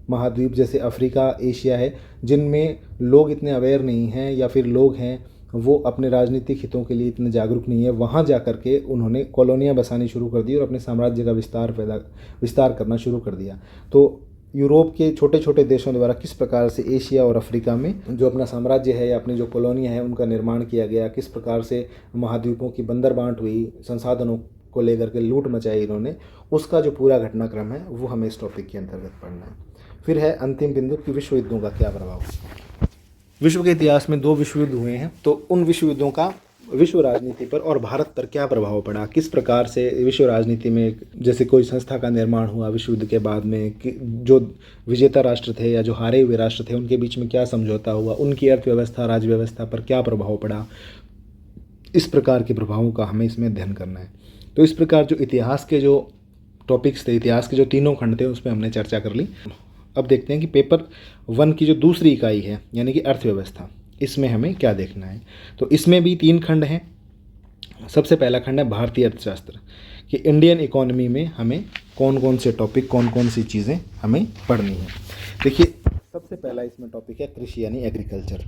महाद्वीप जैसे अफ्रीका, एशिया है जिनमें लोग इतने अवेयर नहीं हैं या फिर लोग हैं वो अपने राजनीतिक हितों के लिए इतने जागरूक नहीं है, वहाँ जा कर के उन्होंने कॉलोनियाँ बसानी शुरू कर दी और अपने साम्राज्य का विस्तार करना शुरू कर दिया। तो यूरोप के छोटे छोटे देशों द्वारा किस प्रकार से एशिया और अफ्रीका में जो अपना साम्राज्य है या अपनी जो कॉलोनियाँ हैं उनका निर्माण किया गया, किस प्रकार से महाद्वीपों की बंदरबांट हुई, संसाधनों को लेकर के लूट मचाई इन्होंने, उसका जो पूरा घटनाक्रम है वो हमें इस टॉपिक के अंतर्गत पढ़ना है। फिर है अंतिम बिंदु कि विश्व युद्धों का क्या प्रभाव। विश्व के इतिहास में 2 विश्व युद्ध हुए हैं, तो उन विश्व युद्धों का विश्व राजनीति पर और भारत पर क्या प्रभाव पड़ा, किस प्रकार से विश्व राजनीति में जैसे कोई संस्था का निर्माण हुआ विश्व युद्ध के बाद में, कि जो विजेता राष्ट्र थे या जो हारे हुए राष्ट्र थे उनके बीच में क्या समझौता हुआ, उनकी अर्थव्यवस्था, राज्य व्यवस्था पर क्या प्रभाव पड़ा, इस प्रकार के प्रभावों का हमें इसमें अध्ययन करना है। तो इस प्रकार जो इतिहास के जो टॉपिक्स थे, इतिहास के जो 3 खंड थे उस पर हमने चर्चा कर ली। अब देखते हैं कि पेपर 1 की जो दूसरी इकाई है यानी कि अर्थव्यवस्था, इसमें हमें क्या देखना है। तो इसमें भी 3 खंड हैं। सबसे पहला खंड है भारतीय अर्थशास्त्र, कि इंडियन इकोनॉमी में हमें कौन कौन से टॉपिक, कौन कौन सी चीज़ें हमें पढ़नी है। देखिए सबसे पहला इसमें टॉपिक है कृषि यानी एग्रीकल्चर।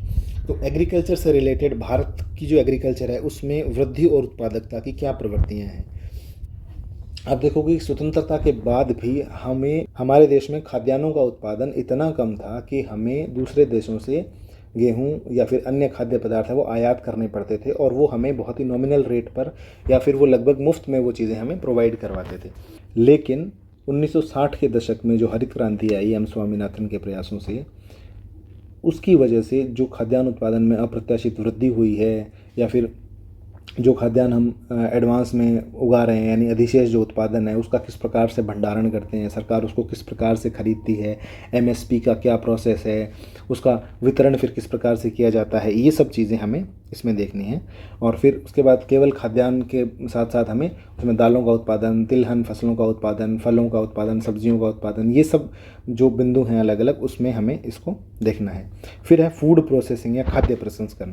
तो एग्रीकल्चर से रिलेटेड भारत की जो एग्रीकल्चर है उसमें वृद्धि और उत्पादकता की क्या प्रवृत्तियाँ हैं। आप देखोगे स्वतंत्रता के बाद भी हमारे देश में खाद्यान्नों का उत्पादन इतना कम था कि हमें दूसरे देशों से गेहूं या फिर अन्य खाद्य पदार्थ है वो आयात करने पड़ते थे और वो हमें बहुत ही नॉमिनल रेट पर या फिर वो लगभग मुफ्त में वो चीज़ें हमें प्रोवाइड करवाते थे। लेकिन 1960 के दशक में जो हरित क्रांति आई एम स्वामीनाथन के प्रयासों से, उसकी वजह से जो खाद्यान्न उत्पादन में अप्रत्याशित वृद्धि हुई है या फिर जो खाद्यान्न हम एडवांस में उगा रहे हैं, यानी अधिशेष जो उत्पादन है उसका किस प्रकार से भंडारण करते हैं, सरकार उसको किस प्रकार से खरीदती है, एमएसपी का क्या प्रोसेस है, उसका वितरण फिर किस प्रकार से किया जाता है, ये सब चीज़ें हमें इसमें देखनी है। और फिर उसके बाद केवल खाद्यान्न के साथ साथ हमें उसमें दालों का उत्पादन, तिलहन फसलों का उत्पादन, फलों का उत्पादन, सब्जियों का उत्पादन, ये सब जो बिंदु हैं अलग अलग, उसमें हमें इसको देखना है। फिर है फूड प्रोसेसिंग या खाद्य प्रसंस्करण।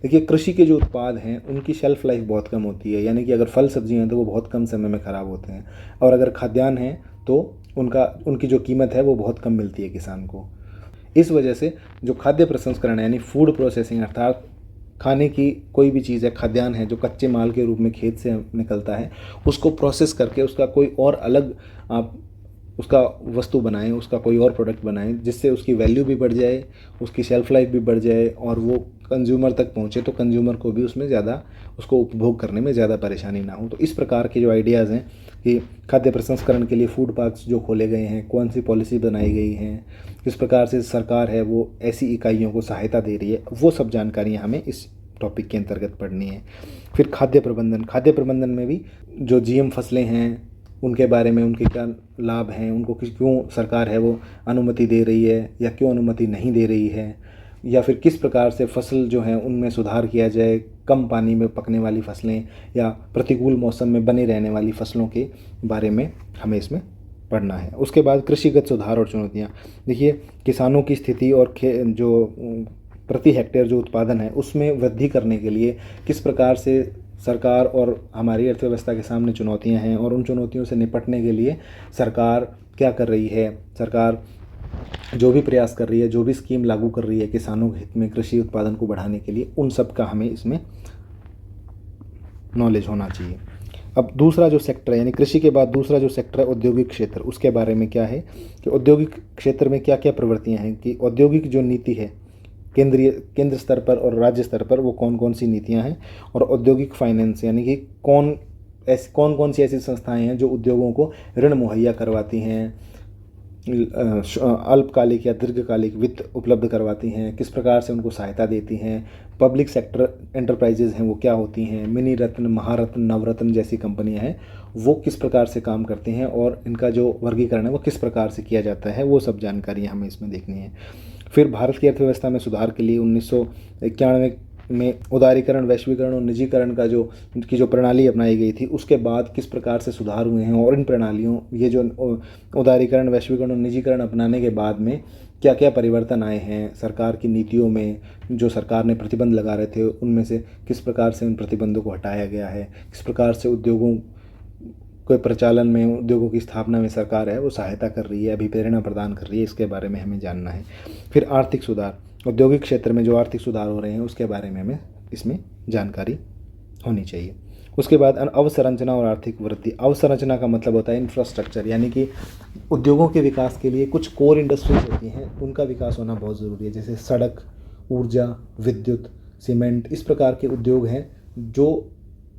देखिए, कृषि के जो उत्पाद हैं उनकी शेल्फ़ लाइफ बहुत कम होती है, यानी कि अगर फल सब्जियाँ हैं तो वो बहुत कम समय में ख़राब होते हैं, और अगर खाद्यान्न है तो उनकी जो कीमत है वो बहुत कम मिलती है किसान को। इस वजह से जो खाद्य प्रसंस्करण है यानी फूड प्रोसेसिंग, अर्थात खाने की कोई भी चीज़ है, खाद्यान्न है जो कच्चे माल के रूप में खेत से निकलता है, उसको प्रोसेस करके उसका कोई और अलग आप उसका वस्तु बनाएं, उसका कोई और प्रोडक्ट बनाएं, जिससे उसकी वैल्यू भी बढ़ जाए, उसकी शेल्फ़ लाइफ भी बढ़ जाए, और वो कंज्यूमर तक पहुँचे तो कंज्यूमर को भी उसमें ज़्यादा उसको उपभोग करने में ज़्यादा परेशानी ना हो। तो इस प्रकार के जो आइडियाज़ हैं कि खाद्य प्रसंस्करण के लिए फूड पार्क्स जो खोले गए हैं, कौन सी पॉलिसी बनाई गई हैं, किस प्रकार से सरकार है वो ऐसी इकाइयों को सहायता दे रही है, वो सब जानकारियाँ हमें इस टॉपिक के अंतर्गत पढ़नी है। फिर खाद्य प्रबंधन में भी जो जीएम फसलें हैं उनके बारे में, उनके क्या लाभ हैं, उनको क्यों सरकार है वो अनुमति दे रही है या क्यों अनुमति नहीं दे रही है, या फिर किस प्रकार से फसल जो है उनमें सुधार किया जाए, कम पानी में पकने वाली फसलें या प्रतिकूल मौसम में बने रहने वाली फसलों के बारे में हमें इसमें पढ़ना है। उसके बाद कृषिगत सुधार और चुनौतियाँ। देखिए, किसानों की स्थिति और जो प्रति हेक्टेयर जो उत्पादन है उसमें वृद्धि करने के लिए किस प्रकार से सरकार और हमारी अर्थव्यवस्था के सामने चुनौतियां हैं, और उन चुनौतियों से निपटने के लिए सरकार क्या कर रही है, सरकार जो भी प्रयास कर रही है, जो भी स्कीम लागू कर रही है किसानों के हित में कृषि उत्पादन को बढ़ाने के लिए, उन सब का हमें इसमें नॉलेज होना चाहिए। अब दूसरा जो सेक्टर है, यानी कृषि के बाद दूसरा जो सेक्टर है औद्योगिक क्षेत्र, उसके बारे में क्या है कि औद्योगिक क्षेत्र में क्या क्या प्रवृत्तियाँ हैं, कि औद्योगिक जो नीति है केंद्र स्तर पर और राज्य स्तर पर वो कौन कौन सी नीतियां हैं, और औद्योगिक फाइनेंस यानी कि कौन कौन सी ऐसी संस्थाएं हैं जो उद्योगों को ऋण मुहैया करवाती हैं, अल्पकालिक या दीर्घकालिक वित्त उपलब्ध करवाती हैं, किस प्रकार से उनको सहायता देती हैं, पब्लिक सेक्टर एंटरप्राइजेज हैं वो क्या होती हैं, मिनी रत्न, महारत्न, नवरत्न जैसी कंपनियां हैं वो किस प्रकार से काम करती हैं, और इनका जो वर्गीकरण है वो किस प्रकार से किया जाता है, वो सब जानकारी हमें इसमें देखनी है। फिर भारत की अर्थव्यवस्था में सुधार के लिए 1991 में उदारीकरण, वैश्वीकरण और निजीकरण की जो प्रणाली अपनाई गई थी, उसके बाद किस प्रकार से सुधार हुए हैं, और इन प्रणालियों, ये जो उदारीकरण, वैश्वीकरण और निजीकरण अपनाने के बाद में क्या क्या परिवर्तन आए हैं सरकार की नीतियों में, जो सरकार ने प्रतिबंध लगा रहे थे उनमें से किस प्रकार से उन प्रतिबंधों को हटाया गया है, किस प्रकार से उद्योगों कोई प्रचालन में, उद्योगों की स्थापना में सरकार है वो सहायता कर रही है, अभिप्रेरणा प्रदान कर रही है, इसके बारे में हमें जानना है। फिर आर्थिक सुधार, औद्योगिक क्षेत्र में जो आर्थिक सुधार हो रहे हैं उसके बारे में हमें इसमें जानकारी होनी चाहिए। उसके बाद अवसंरचना और आर्थिक वृद्धि। अवसंरचना का मतलब होता है इंफ्रास्ट्रक्चर, यानी कि उद्योगों के विकास के लिए कुछ कोर इंडस्ट्रीज होती हैं, उनका विकास होना बहुत ज़रूरी है, जैसे सड़क, ऊर्जा, विद्युत, सीमेंट, इस प्रकार के उद्योग हैं जो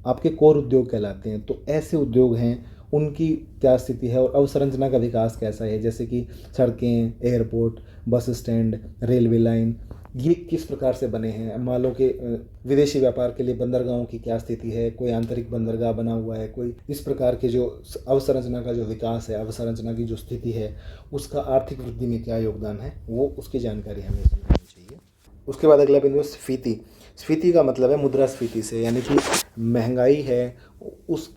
आपके कोर उद्योग कहलाते हैं। तो ऐसे उद्योग हैं, उनकी क्या स्थिति है और अवसंरचना का विकास कैसा है, जैसे कि सड़कें, airport, bus stand, railway line, ये किस प्रकार से बने हैं। मालों के विदेशी व्यापार के लिए बंदरगाहों की क्या स्थिति है, कोई आंतरिक बंदरगाह बना हुआ है, कोई इस प्रकार के जो अवसंरचना का जो विकास है, अवसंरचना की जो स्थिति है, उसका आर्थिक वृद्धि में क्या योगदान है, वो उसकी जानकारी हमें इसमें होनी चाहिए। उसके बाद अगला बिंदु है स्फीति। स्फीति का मतलब है मुद्रास्फीति से, यानी कि महंगाई है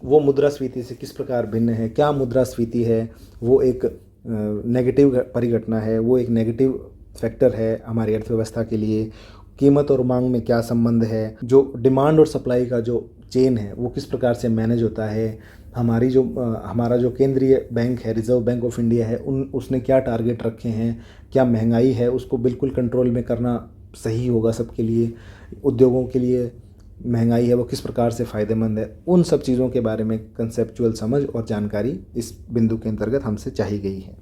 वो मुद्रास्फीति से किस प्रकार भिन्न है, क्या मुद्रास्फीति है, वो एक नेगेटिव परिघटना है, वो एक नेगेटिव फैक्टर है हमारी अर्थव्यवस्था के लिए। कीमत और मांग में क्या संबंध है, जो डिमांड और सप्लाई का जो चेन है वो किस प्रकार से मैनेज होता है, हमारा जो केंद्रीय बैंक है, रिजर्व बैंक ऑफ इंडिया है, उसने क्या टारगेट रखे हैं, क्या महंगाई है उसको बिल्कुल कंट्रोल में करना सही होगा सबके लिए, उद्योगों के लिए महंगाई है वो किस प्रकार से फ़ायदेमंद है, उन सब चीज़ों के बारे में कंसेप्चुअल समझ और जानकारी इस बिंदु के अंतर्गत हमसे चाहिए गई है।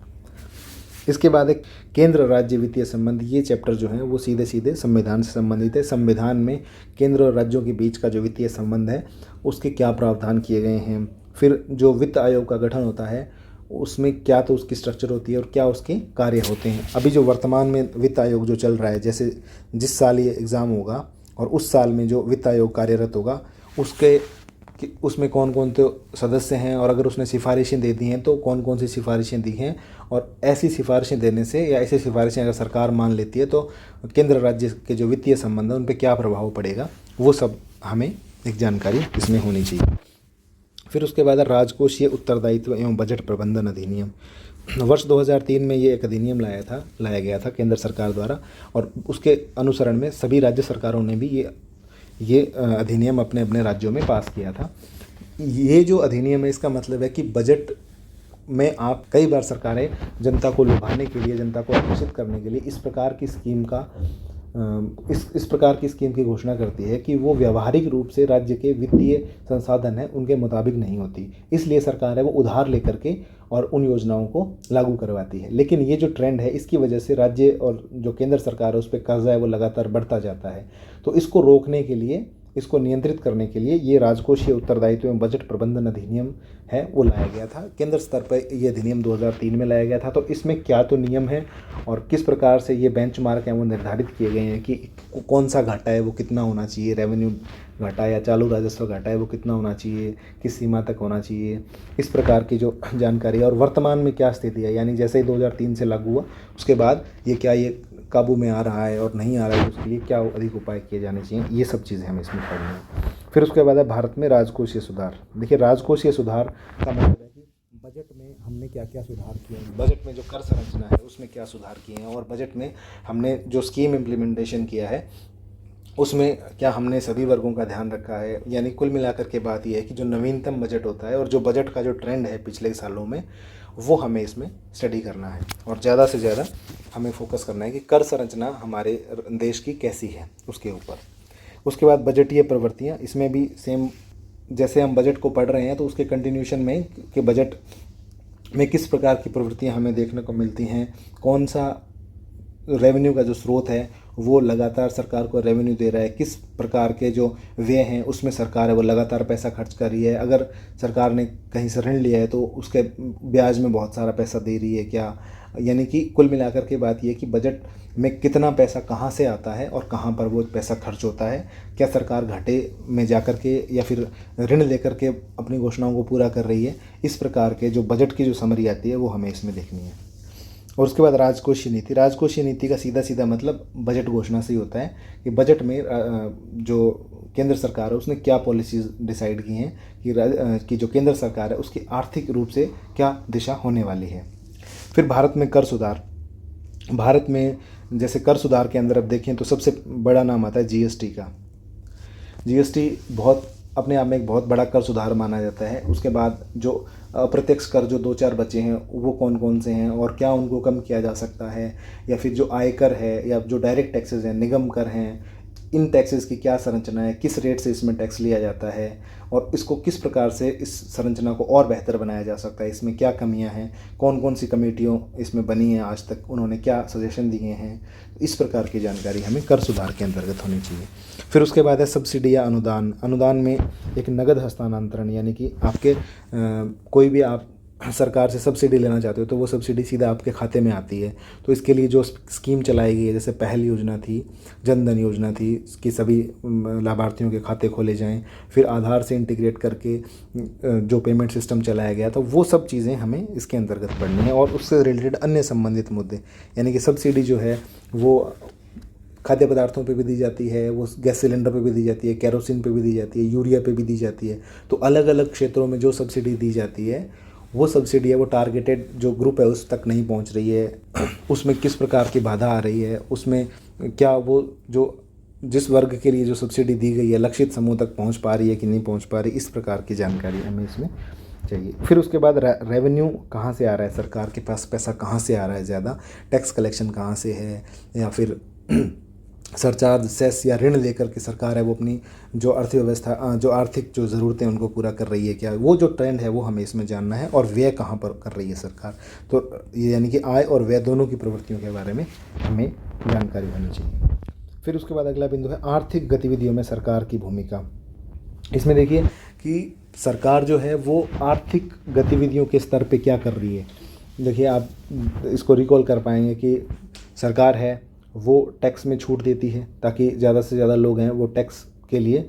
इसके बाद एक केंद्र राज्य वित्तीय संबंध, ये चैप्टर जो है वो सीधे सीधे संविधान से संबंधित है। संविधान में केंद्र और राज्यों के बीच का जो वित्तीय संबंध है उसके क्या प्रावधान किए गए हैं। फिर जो वित्त आयोग का गठन होता है उसमें क्या तो उसकी स्ट्रक्चर होती है और क्या उसके कार्य होते हैं। अभी जो वर्तमान में वित्त आयोग जो चल रहा है, जैसे जिस साल ये एग्ज़ाम होगा और उस साल में जो वित्त आयोग कार्यरत होगा उसके कि उसमें कौन कौन से सदस्य हैं, और अगर उसने सिफारिशें दे दी हैं तो कौन कौन सी सिफारिशें दी हैं, और ऐसी सिफारिशें देने से या ऐसी सिफारिशें अगर सरकार मान लेती है तो केंद्र राज्य के जो वित्तीय संबंध है उन पर क्या प्रभाव पड़ेगा, वो सब हमें एक जानकारी इसमें होनी चाहिए। फिर उसके बाद राजकोषीय उत्तरदायित्व एवं बजट प्रबंधन अधिनियम। वर्ष 2003 में ये एक अधिनियम लाया गया था केंद्र सरकार द्वारा, और उसके अनुसरण में सभी राज्य सरकारों ने भी ये अधिनियम अपने अपने राज्यों में पास किया था। ये जो अधिनियम है इसका मतलब है कि बजट में आप कई बार सरकारें जनता को लुभाने के लिए, जनता को आकर्षित करने के लिए इस प्रकार की स्कीम की घोषणा करती है कि वो व्यावहारिक रूप से राज्य के वित्तीय संसाधन हैं उनके मुताबिक नहीं होती, इसलिए सरकार है वो उधार लेकर के और उन योजनाओं को लागू करवाती है। लेकिन ये जो ट्रेंड है इसकी वजह से राज्य और जो केंद्र सरकार है उस पर कर्जा है वो लगातार बढ़ता जाता है। तो इसको रोकने के लिए, इसको नियंत्रित करने के लिए ये राजकोषीय उत्तरदायित्व एवं बजट प्रबंधन अधिनियम है वो लाया गया था। केंद्र स्तर पर ये अधिनियम 2003 में लाया गया था। तो इसमें क्या तो नियम है और किस प्रकार से ये बेंचमार्क हैं वो निर्धारित किए गए हैं कि कौन सा घाटा है वो कितना होना चाहिए, रेवेन्यू घाटा या चालू राजस्व घाटा है वो कितना होना चाहिए, किस सीमा तक होना चाहिए, इस प्रकार की जो जानकारी है। और वर्तमान में क्या स्थिति है, यानी जैसे ही 2003 से लागू हुआ उसके बाद ये काबू में आ रहा है और नहीं आ रहा है, उसके लिए क्या अधिक उपाय किए जाने चाहिए, ये सब चीज़ें हमें इसमें पढ़नी है। फिर उसके बाद है भारत में राजकोषीय सुधार। देखिए राजकोषीय सुधार का मतलब है कि बजट में हमने क्या क्या सुधार किए हैं, बजट में जो कर संरचना है उसमें क्या सुधार किए हैं, और बजट में हमने जो स्कीम इम्प्लीमेंटेशन किया है उसमें क्या हमने सभी वर्गों का ध्यान रखा है। यानी कुल मिलाकर के बात यह है कि जो नवीनतम बजट होता है और जो बजट का जो ट्रेंड है पिछले सालों में वो हमें इसमें स्टडी करना है, और ज़्यादा से ज़्यादा हमें फोकस करना है कि कर संरचना हमारे देश की कैसी है उसके ऊपर। उसके बाद बजटीय प्रवृत्तियाँ, इसमें भी सेम जैसे हम बजट को पढ़ रहे हैं तो उसके कंटिन्यूशन में कि बजट में किस प्रकार की प्रवृत्तियाँ हमें देखने को मिलती हैं, कौन सा रेवेन्यू का जो स्रोत है वो लगातार सरकार को रेवेन्यू दे रहा है, किस प्रकार के जो व्यय हैं उसमें सरकार है वो लगातार पैसा खर्च कर रही है, अगर सरकार ने कहीं से ऋण लिया है तो उसके ब्याज में बहुत सारा पैसा दे रही है क्या। यानी कि कुल मिलाकर के बात ये कि बजट में कितना पैसा कहाँ से आता है और कहाँ पर वो पैसा खर्च होता है, क्या सरकार घाटे में जाकर के या फिर ऋण लेकर के अपनी घोषणाओं को पूरा कर रही है। इस प्रकार के जो बजट की जो समरी आती है वो हमें इसमें देखनी है। और उसके बाद राजकोषीय नीति। राजकोषीय नीति का सीधा सीधा मतलब बजट घोषणा से ही होता है कि बजट में जो केंद्र सरकार है उसने क्या पॉलिसीज़ डिसाइड की हैं कि जो केंद्र सरकार है उसकी आर्थिक रूप से क्या दिशा होने वाली है। फिर भारत में कर सुधार। भारत में जैसे कर सुधार के अंदर अब देखें तो सबसे बड़ा नाम आता है जीएसटी का। जीएसटी बहुत अपने आप में एक बहुत बड़ा कर सुधार माना जाता है। उसके बाद जो अप्रत्यक्ष कर जो 2-4 बचे हैं वो कौन कौन से हैं और क्या उनको कम किया जा सकता है, या फिर जो आयकर है या जो डायरेक्ट टैक्सेस हैं, निगम कर हैं, इन टैक्सेस की क्या संरचना है, किस रेट से इसमें टैक्स लिया जाता है और इसको किस प्रकार से इस संरचना को और बेहतर बनाया जा सकता है, इसमें क्या कमियां हैं, कौन कौन सी कमेटियों इसमें बनी हैं आज तक, उन्होंने क्या सजेशन दिए हैं। इस प्रकार की जानकारी हमें कर सुधार के अंतर्गत होनी चाहिए। फिर उसके बाद है सब्सिडी या अनुदान। अनुदान में एक नगद हस्तांतरण, यानी कि आपके कोई भी आप सरकार से सब्सिडी लेना चाहते हो तो वो सब्सिडी सीधा आपके खाते में आती है। तो इसके लिए जो स्कीम चलाई गई है, जैसे पहल योजना थी, जनधन योजना थी कि सभी लाभार्थियों के खाते खोले जाएं, फिर आधार से इंटीग्रेट करके जो पेमेंट सिस्टम चलाया गया था, वो सब चीज़ें हमें इसके अंतर्गत पढ़नी है। और उससे रिलेटेड अन्य संबंधित मुद्दे, यानी कि सब्सिडी जो है वो खाद्य पदार्थों पे भी दी जाती है, वो गैस सिलेंडर पे भी दी जाती है, केरोसिन पे भी दी जाती है, यूरिया पे भी दी जाती है। तो अलग अलग क्षेत्रों में जो सब्सिडी दी जाती है वो सब्सिडी है वो टारगेटेड जो ग्रुप है उस तक नहीं पहुंच रही है, उसमें किस प्रकार की बाधा आ रही है, उसमें क्या वो जो जिस वर्ग के लिए जो सब्सिडी दी गई है लक्षित समूह तक पहुंच पा रही है कि नहीं पहुंच पा रही, इस प्रकार की जानकारी हमें इसमें चाहिए। फिर उसके बाद रेवेन्यू कहाँ से आ रहा है, सरकार के पास पैसा कहाँ से आ रहा है, ज़्यादा टैक्स कलेक्शन कहाँ से है, या फिर सरचार्ज, सेस या ऋण लेकर के सरकार है वो अपनी जो अर्थव्यवस्था जो आर्थिक जो ज़रूरतें उनको पूरा कर रही है क्या, वो जो ट्रेंड है वो हमें इसमें जानना है। और व्यय कहाँ पर कर रही है सरकार, तो ये यानी कि आय और व्यय दोनों की प्रवृत्तियों के बारे में हमें जानकारी होनी चाहिए। फिर उसके बाद अगला बिंदु है आर्थिक गतिविधियों में सरकार की भूमिका। इसमें देखिए कि सरकार जो है वो आर्थिक गतिविधियों के स्तर पे क्या कर रही है। देखिए आप इसको रिकॉल कर पाएंगे कि सरकार है वो टैक्स में छूट देती है ताकि ज़्यादा से ज़्यादा लोग हैं वो टैक्स के लिए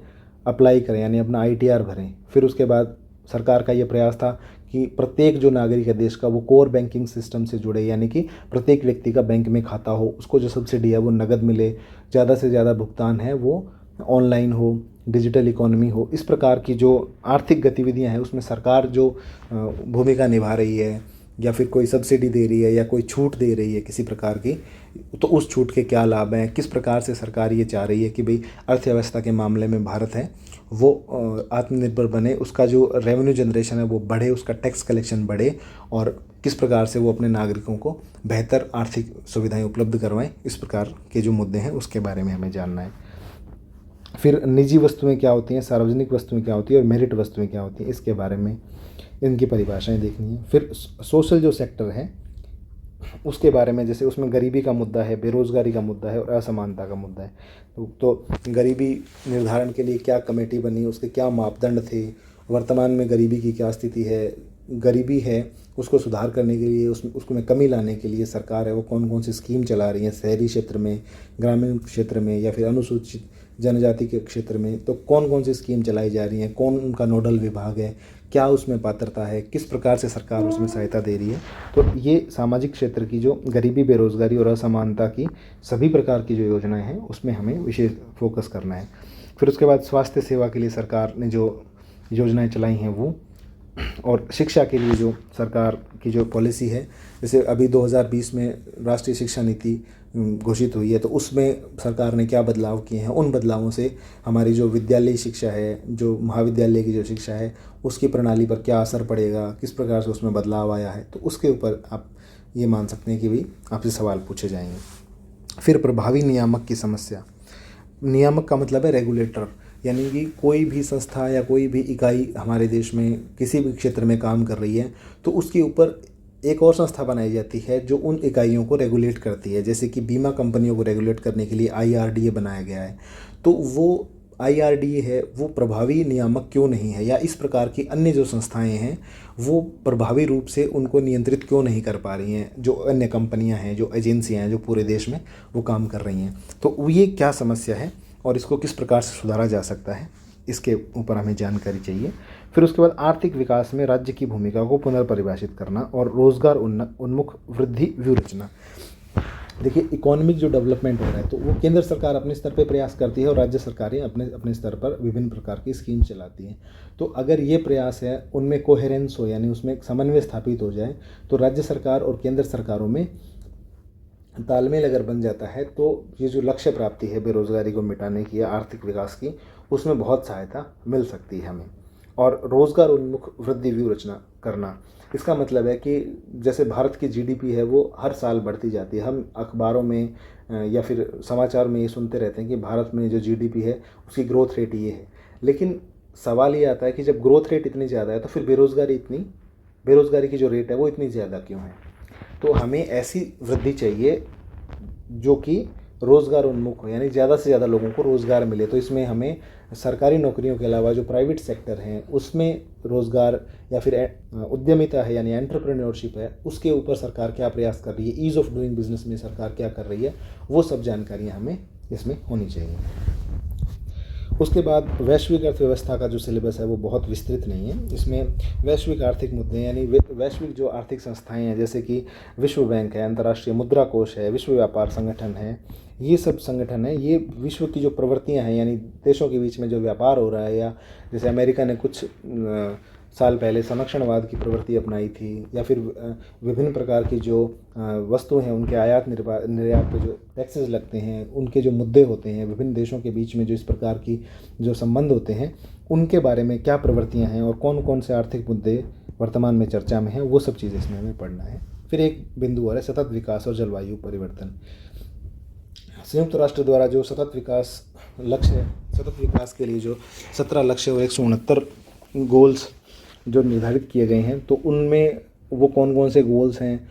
अप्लाई करें, यानी अपना ITR भरें। फिर उसके बाद सरकार का ये प्रयास था कि प्रत्येक जो नागरिक है देश का वो कोर बैंकिंग सिस्टम से जुड़े, यानी कि प्रत्येक व्यक्ति का बैंक में खाता हो, उसको जो सब्सिडी है वो नगद मिले, ज़्यादा से ज़्यादा भुगतान है वो ऑनलाइन हो, डिजिटल इकोनॉमी हो। इस प्रकार की जो आर्थिक गतिविधियां हैं उसमें सरकार जो भूमिका निभा रही है, या फिर कोई सब्सिडी दे रही है या कोई छूट दे रही है किसी प्रकार की, तो उस छूट के क्या लाभ हैं, किस प्रकार से सरकार ये चाह रही है कि भाई अर्थव्यवस्था के मामले में भारत है वो आत्मनिर्भर बने, उसका जो रेवेन्यू जनरेशन है वो बढ़े, उसका टैक्स कलेक्शन बढ़े, और किस प्रकार से वो अपने नागरिकों को बेहतर आर्थिक सुविधाएं उपलब्ध करवाएं। इस प्रकार के जो मुद्दे हैं उसके बारे में हमें जानना है। फिर निजी वस्तुएं क्या होती हैं, सार्वजनिक वस्तुएं क्या होती हैं, और मेरिट वस्तुएं क्या होती हैं, इसके बारे में इनकी परिभाषाएं देखनी है। फिर सोशल जो सेक्टर है उसके बारे में, जैसे उसमें गरीबी का मुद्दा है, बेरोज़गारी का मुद्दा है और असमानता का मुद्दा है। तो गरीबी निर्धारण के लिए क्या कमेटी बनी, उसके क्या मापदंड थे, वर्तमान में गरीबी की क्या स्थिति है, गरीबी है उसको सुधार करने के लिए, उसको में कमी लाने के लिए सरकार है वो कौन कौन सी स्कीम चला रही है, शहरी क्षेत्र में, ग्रामीण क्षेत्र में, या फिर अनुसूचित जनजाति के क्षेत्र में, तो कौन कौन सी स्कीम चलाई जा रही है, कौन उनका नोडल विभाग है, क्या उसमें पात्रता है, किस प्रकार से सरकार उसमें सहायता दे रही है। तो ये सामाजिक क्षेत्र की जो गरीबी, बेरोज़गारी और असमानता की सभी प्रकार की जो योजनाएं हैं उसमें हमें विशेष फोकस करना है। फिर उसके बाद स्वास्थ्य सेवा के लिए सरकार ने जो योजनाएं चलाई हैं वो, और शिक्षा के लिए जो सरकार की जो पॉलिसी है, जैसे अभी 2020 में राष्ट्रीय शिक्षा नीति घोषित हुई है, तो उसमें सरकार ने क्या बदलाव किए हैं, उन बदलावों से हमारी जो विद्यालयी शिक्षा है, जो महाविद्यालय की जो शिक्षा है, उसकी प्रणाली पर क्या असर पड़ेगा, किस प्रकार से उसमें बदलाव आया है, तो उसके ऊपर आप ये मान सकते हैं कि भाई आपसे सवाल पूछे जाएंगे। फिर प्रभावी नियामक की समस्या। नियामक का मतलब है रेगुलेटर, यानी कि कोई भी संस्था या कोई भी इकाई हमारे देश में किसी भी क्षेत्र में काम कर रही है तो उसके ऊपर एक और संस्था बनाई जाती है जो उन इकाइयों को रेगुलेट करती है। जैसे कि बीमा कंपनियों को रेगुलेट करने के लिए IRDA बनाया गया है, तो वो IRDA है वो प्रभावी नियामक क्यों नहीं है, या इस प्रकार की अन्य जो संस्थाएं हैं वो प्रभावी रूप से उनको नियंत्रित क्यों नहीं कर पा रही हैं, जो अन्य कंपनियां हैं, जो एजेंसियां हैं जो पूरे देश में वो काम कर रही हैं। तो ये क्या समस्या है और इसको किस प्रकार से सुधारा जा सकता है, इसके ऊपर हमें जानकारी चाहिए। फिर उसके बाद आर्थिक विकास में राज्य की भूमिका को पुनर्परिभाषित करना और रोजगार उन्मुख वृद्धि व्यूहरचना। देखिए, इकोनॉमिक जो डेवलपमेंट हो रहा है तो वो केंद्र सरकार अपने स्तर पर प्रयास करती है और राज्य सरकारें अपने अपने स्तर पर विभिन्न प्रकार की स्कीम चलाती हैं। तो अगर ये प्रयास है उनमें कोहेरेंस हो, यानी उसमें समन्वय स्थापित हो जाए, तो राज्य सरकार और केंद्र सरकारों में तालमेल अगर बन जाता है तो ये जो लक्ष्य प्राप्ति है बेरोज़गारी को मिटाने की या आर्थिक विकास की, उसमें बहुत सहायता मिल सकती है हमें। और रोज़गार उन्मुख वृद्धि व्यूहरचना करना, इसका मतलब है कि जैसे भारत की GDP है वो हर साल बढ़ती जाती है। हम अखबारों में या फिर समाचार में ये सुनते रहते हैं कि भारत में जो GDP है उसकी ग्रोथ रेट ये है, लेकिन सवाल ये आता है कि जब ग्रोथ रेट इतनी ज़्यादा है तो फिर बेरोज़गारी की जो रेट है वो इतनी ज़्यादा क्यों है। तो हमें ऐसी वृद्धि चाहिए जो कि रोज़गार उन्मुख हो, यानी ज़्यादा से ज़्यादा लोगों को रोज़गार मिले। तो इसमें हमें सरकारी नौकरियों के अलावा जो प्राइवेट सेक्टर हैं उसमें रोज़गार या फिर उद्यमिता है यानी एंटरप्रेन्योरशिप है, उसके ऊपर सरकार क्या प्रयास कर रही है, ईज़ ऑफ डूइंग बिजनेस में सरकार क्या कर रही है, वो सब जानकारियाँ हमें इसमें होनी चाहिए। उसके बाद वैश्विक अर्थव्यवस्था का जो सिलेबस है वो बहुत विस्तृत नहीं है। इसमें वैश्विक आर्थिक मुद्दे यानी वैश्विक जो आर्थिक संस्थाएं हैं जैसे कि विश्व बैंक है, अंतर्राष्ट्रीय मुद्रा कोष है, विश्व व्यापार संगठन है, ये सब संगठन है, ये विश्व की जो प्रवृत्तियां हैं यानी देशों के बीच में जो व्यापार हो रहा है, या जैसे अमेरिका ने कुछ साल पहले संरक्षणवाद की प्रवृत्ति अपनाई थी, या फिर विभिन्न प्रकार की जो वस्तुएं हैं उनके आयात निर्यात पे जो टैक्सेस लगते हैं, उनके जो मुद्दे होते हैं विभिन्न देशों के बीच में जो इस प्रकार की जो संबंध होते हैं उनके बारे में क्या प्रवृत्तियां हैं और कौन कौन से आर्थिक मुद्दे वर्तमान में चर्चा में हैं, वो सब चीज़ें इसमें हमें पढ़ना है। फिर एक बिंदु और है सतत विकास और जलवायु परिवर्तन। संयुक्त राष्ट्र द्वारा जो सतत विकास लक्ष्य है, सतत विकास के लिए जो 17 लक्ष्य और 169 गोल्स जो निर्धारित किए गए हैं, तो उनमें वो कौन कौन से गोल्स हैं,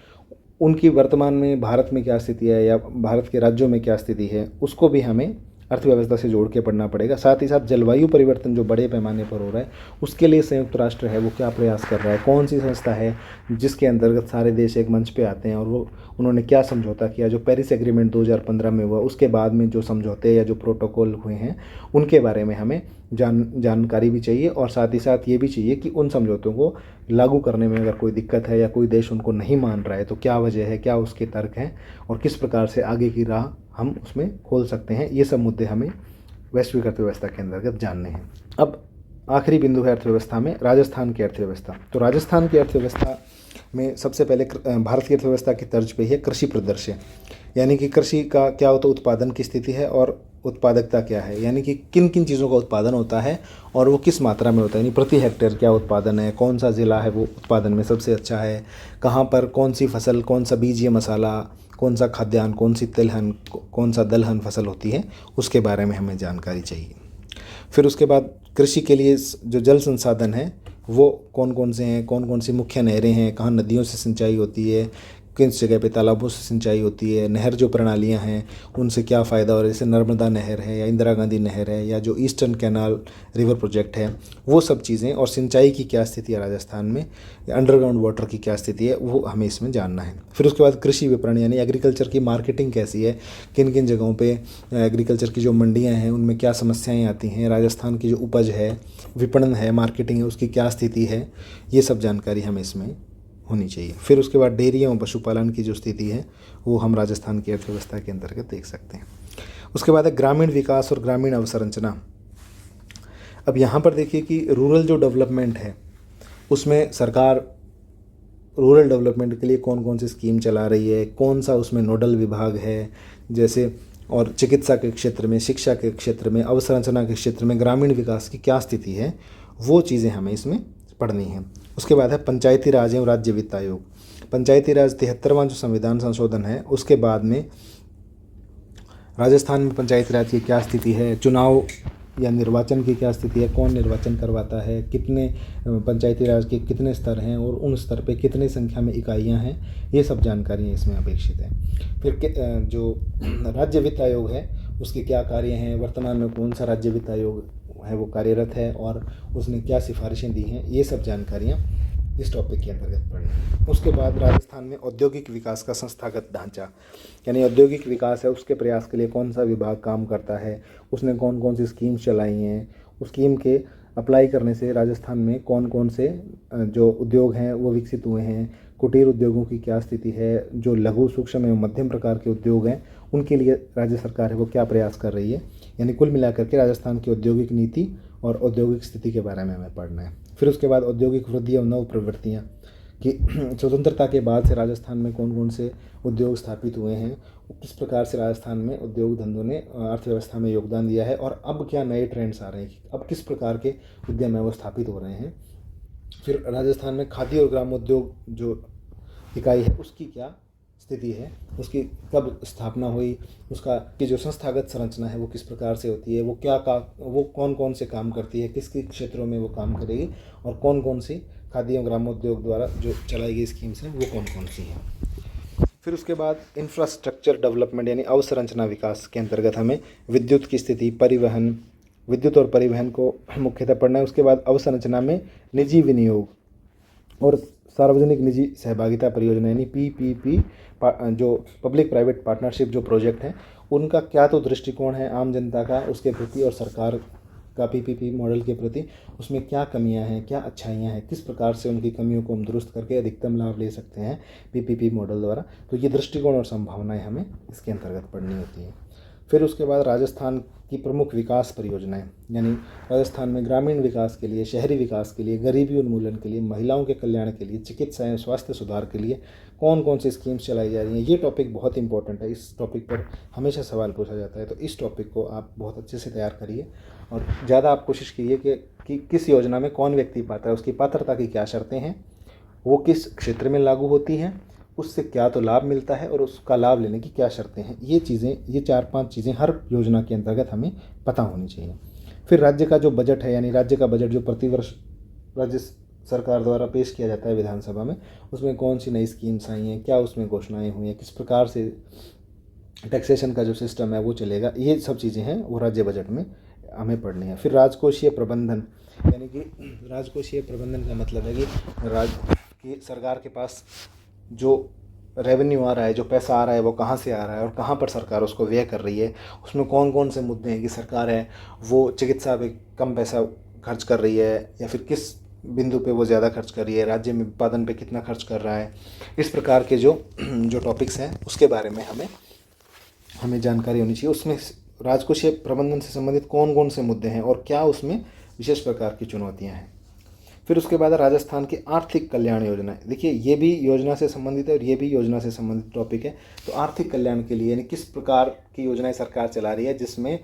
उनकी वर्तमान में भारत में क्या स्थिति है या भारत के राज्यों में क्या स्थिति है, उसको भी हमें अर्थव्यवस्था से जोड़ के पढ़ना पड़ेगा। साथ ही साथ जलवायु परिवर्तन जो बड़े पैमाने पर हो रहा है उसके लिए संयुक्त राष्ट्र है वो क्या प्रयास कर रहा है, कौन सी संस्था है जिसके अंतर्गत सारे देश एक मंच पे आते हैं, और वो उन्होंने क्या समझौता किया, जो पेरिस एग्रीमेंट 2015 में हुआ उसके बाद में जो समझौते या जो प्रोटोकॉल हुए हैं उनके बारे में हमें जानकारी भी चाहिए। और साथ ही साथ ये भी चाहिए कि उन समझौतों को लागू करने में अगर कोई दिक्कत है या कोई देश उनको नहीं मान रहा है तो क्या वजह है, क्या उसके तर्क हैं और किस प्रकार से आगे की राह हम उसमें खोल सकते हैं। ये सब मुद्दे हमें वैश्विक अर्थव्यवस्था के अंतर्गत जानने हैं। अब आखिरी बिंदु है अर्थव्यवस्था में राजस्थान की अर्थव्यवस्था। तो राजस्थान की अर्थव्यवस्था में सबसे पहले भारत की अर्थव्यवस्था की तर्ज पे है कृषि प्रदर्शन, यानी कि कृषि का क्या होता है, उत्पादन की स्थिति है और उत्पादकता क्या है, यानी कि किन किन चीज़ों का उत्पादन होता है और वो किस मात्रा में होता है, यानी प्रति हेक्टेयर क्या उत्पादन है, कौन सा ज़िला है वो उत्पादन में सबसे अच्छा है, कहाँ पर कौन सी फसल, कौन सा बीज या मसाला, कौन सा खाद्यान्न, कौन सी तिलहन, कौन सा दलहन फसल होती है, उसके बारे में हमें जानकारी चाहिए। फिर उसके बाद कृषि के लिए जो जल संसाधन है वो कौन कौन से हैं, कौन कौन सी मुख्य नहरें हैं, कहाँ नदियों से सिंचाई होती है, किस जगह पे तालाबों से सिंचाई होती है, नहर जो प्रणालियाँ हैं उनसे क्या फ़ायदा हो रहा है, जैसे नर्मदा नहर है या इंदिरा गांधी नहर है या जो ईस्टर्न कैनाल रिवर प्रोजेक्ट है, वो सब चीज़ें, और सिंचाई की क्या स्थिति है राजस्थान में, अंडरग्राउंड वाटर की क्या स्थिति है, वो हमें इसमें जानना है। फिर उसके बाद कृषि विपणन यानी एग्रीकल्चर की मार्केटिंग कैसी है, किन किन जगहों पर एग्रीकल्चर की जो मंडियाँ हैं उनमें क्या समस्याएँ आती हैं, राजस्थान की जो उपज है, विपणन है, मार्केटिंग है, उसकी क्या स्थिति है, ये सब जानकारी हमें इसमें होनी चाहिए। फिर उसके बाद डेयरी एवं पशुपालन की जो स्थिति है वो हम राजस्थान की अर्थव्यवस्था के अंतर्गत देख सकते हैं। उसके बाद है ग्रामीण विकास और ग्रामीण अवसंरचना। अब यहाँ पर देखिए कि रूरल जो डेवलपमेंट है उसमें सरकार रूरल डेवलपमेंट के लिए कौन कौन सी स्कीम चला रही है, कौन सा उसमें नोडल विभाग है, जैसे और चिकित्सा के क्षेत्र में, शिक्षा के क्षेत्र में, अवसंरचना के क्षेत्र में ग्रामीण विकास की क्या स्थिति है, वो चीज़ें हमें इसमें पढ़नी है। उसके बाद है पंचायती राज एवं राज्य वित्त आयोग। पंचायती राज 73वां जो संविधान संशोधन है उसके बाद में राजस्थान में पंचायती राज की क्या स्थिति है, चुनाव या निर्वाचन की क्या स्थिति है, कौन निर्वाचन करवाता है, कितने पंचायती राज के कितने स्तर हैं और उन स्तर पे कितनी संख्या में इकाइयां हैं, ये सब जानकारियाँ इसमें अपेक्षित हैं। फिर जो राज्य वित्त आयोग है उसके क्या कार्य हैं, वर्तमान में कौन सा राज्य वित्त आयोग है वो कार्यरत है और उसने क्या सिफारिशें दी हैं, ये सब जानकारियाँ इस टॉपिक के अंतर्गत पढ़नी। उसके बाद राजस्थान में औद्योगिक विकास का संस्थागत ढांचा, यानी औद्योगिक विकास है उसके प्रयास के लिए कौन सा विभाग काम करता है, उसने कौन कौन सी स्कीम्स चलाई हैं, उस स्कीम के अप्लाई करने से राजस्थान में कौन कौन से जो उद्योग हैं वो विकसित हुए हैं, कुटीर उद्योगों की क्या स्थिति है, जो लघु सूक्ष्म एवं मध्यम प्रकार के उद्योग हैं उनके लिए राज्य सरकार है वो क्या प्रयास कर रही है, यानी कुल मिलाकर के राजस्थान की औद्योगिक नीति और औद्योगिक स्थिति के बारे में हमें पढ़ना है। फिर उसके बाद औद्योगिक वृद्धि और नव प्रवृत्तियाँ कि स्वतंत्रता के बाद से राजस्थान में कौन कौन से उद्योग स्थापित हुए हैं, किस प्रकार से राजस्थान में उद्योग धंधों ने अर्थव्यवस्था में योगदान दिया है और अब क्या नए ट्रेंड्स आ रहे हैं, अब किस प्रकार के उद्यम है वो स्थापित हो रहे हैं। फिर राजस्थान में खादी और ग्रामोद्योग जो इकाई है उसकी क्या स्थिति है, उसकी कब स्थापना हुई, उसका की जो संस्थागत संरचना है वो किस प्रकार से होती है, वो कौन कौन से काम करती है, किस किस क्षेत्रों में वो काम करेगी और कौन कौन सी खादी एवं ग्रामोद्योग द्वारा जो चलाई गई स्कीम्स हैं वो कौन कौन सी हैं। फिर उसके बाद इंफ्रास्ट्रक्चर डेवलपमेंट यानी अवसंरचना विकास के अंतर्गत हमें विद्युत की स्थिति, विद्युत और परिवहन को मुख्यतः पढ़ना है। उसके बाद अवसंरचना में निजी विनियोग और सार्वजनिक निजी सहभागिता परियोजना यानी PPP जो पब्लिक प्राइवेट पार्टनरशिप जो प्रोजेक्ट हैं उनका क्या तो दृष्टिकोण है आम जनता का उसके प्रति और सरकार का PPP मॉडल के प्रति, उसमें क्या कमियां हैं, क्या अच्छाइयां हैं, किस प्रकार से उनकी कमियों को हम दुरुस्त करके अधिकतम लाभ ले सकते हैं PPP मॉडल द्वारा। तो ये दृष्टिकोण और संभावनाएं हमें इसके अंतर्गत पढ़नी होती हैं। फिर उसके बाद राजस्थान की प्रमुख विकास परियोजनाएं, यानी राजस्थान में ग्रामीण विकास के लिए, शहरी विकास के लिए, गरीबी उन्मूलन के लिए, महिलाओं के कल्याण के लिए, चिकित्सा एवं स्वास्थ्य सुधार के लिए कौन कौन सी स्कीम्स चलाई जा रही हैं। ये टॉपिक बहुत इंपॉर्टेंट है, इस टॉपिक पर हमेशा सवाल पूछा जाता है, तो इस टॉपिक को आप बहुत अच्छे से तैयार करिए और ज़्यादा आप कोशिश कीजिए कि किस योजना में कौन व्यक्ति पात्र है, उसकी पात्रता की क्या शर्तें हैं, वो किस क्षेत्र में लागू होती हैं, उससे क्या तो लाभ मिलता है और उसका लाभ लेने की क्या शर्तें हैं। ये चीज़ें, ये 4-5 चीज़ें हर योजना के अंतर्गत हमें पता होनी चाहिए। फिर राज्य का जो बजट है, यानी राज्य का बजट जो प्रतिवर्ष राज्य सरकार द्वारा पेश किया जाता है विधानसभा में, उसमें कौन सी नई स्कीम्स आई हैं, क्या उसमें घोषणाएं हुई हैं, किस प्रकार से टैक्सेशन का जो सिस्टम है वो चलेगा। ये सब चीज़ें हैं वो राज्य बजट में हमें पढ़नी है। फिर राजकोषीय प्रबंधन, यानी कि राजकोषीय प्रबंधन का मतलब है कि सरकार के पास जो रेवेन्यू आ रहा है, जो पैसा आ रहा है, वो कहाँ से आ रहा है और कहाँ पर सरकार उसको व्यय कर रही है। उसमें कौन कौन से मुद्दे हैं कि सरकार है वो चिकित्सा पे कम पैसा खर्च कर रही है या फिर किस बिंदु पे वो ज़्यादा खर्च कर रही है, राज्य में उत्पादन पे कितना खर्च कर रहा है। इस प्रकार के जो जो टॉपिक्स हैं उसके बारे में हमें जानकारी होनी चाहिए। उसमें राजकोषीय प्रबंधन से संबंधित कौन कौन से मुद्दे हैं और क्या उसमें विशेष प्रकार की चुनौतियाँ हैं। फिर उसके बाद राजस्थान की आर्थिक कल्याण योजना। देखिए ये भी योजना से संबंधित है और ये भी योजना से संबंधित टॉपिक है। तो आर्थिक कल्याण के लिए यानी किस प्रकार की योजनाएं सरकार चला रही है जिसमें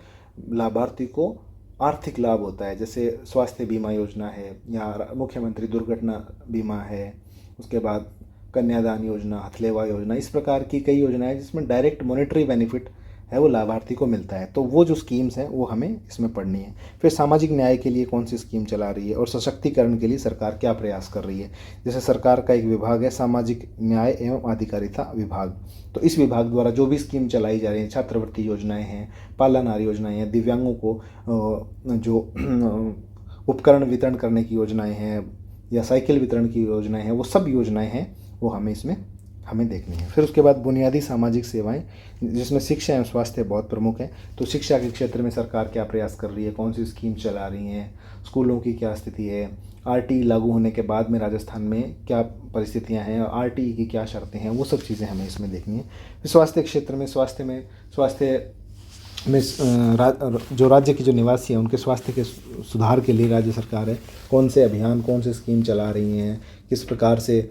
लाभार्थी को आर्थिक लाभ होता है, जैसे स्वास्थ्य बीमा योजना है या मुख्यमंत्री दुर्घटना बीमा है, उसके बाद कन्यादान योजना, हथलेवा योजना, इस प्रकार की कई योजनाएं जिसमें डायरेक्ट मॉनेटरी बेनिफिट है वो लाभार्थी को मिलता है। तो वो जो स्कीम्स हैं वो हमें इसमें पढ़नी है। फिर सामाजिक न्याय के लिए कौन सी स्कीम चला रही है और सशक्तिकरण के लिए सरकार क्या प्रयास कर रही है। जैसे सरकार का एक विभाग है सामाजिक न्याय एवं अधिकारिता विभाग, तो इस विभाग द्वारा जो भी स्कीम चलाई जा रही है, छात्रवृत्ति योजनाएं हैं, पालनाहार योजनाएं हैं, दिव्यांगों को जो उपकरण वितरण करने की योजनाएं हैं या साइकिल वितरण की योजनाएं हैं, वो सब योजनाएं हैं वो हमें देखनी है। फिर उसके बाद बुनियादी सामाजिक सेवाएं, जिसमें शिक्षा एवं स्वास्थ्य बहुत प्रमुख है। तो शिक्षा के क्षेत्र में सरकार क्या प्रयास कर रही है, कौन सी स्कीम चला रही हैं, स्कूलों की क्या स्थिति है, आरटीई लागू होने के बाद में राजस्थान में क्या परिस्थितियां हैं और आरटीई की क्या शर्तें हैं, वो सब चीज़ें हमें इसमें देखनी है। फिर स्वास्थ्य क्षेत्र में स्वास्थ्य में जो राज्य के जो निवासी हैं उनके स्वास्थ्य के सुधार के लिए राज्य सरकार है कौन से अभियान, कौन से स्कीम चला रही हैं, किस प्रकार से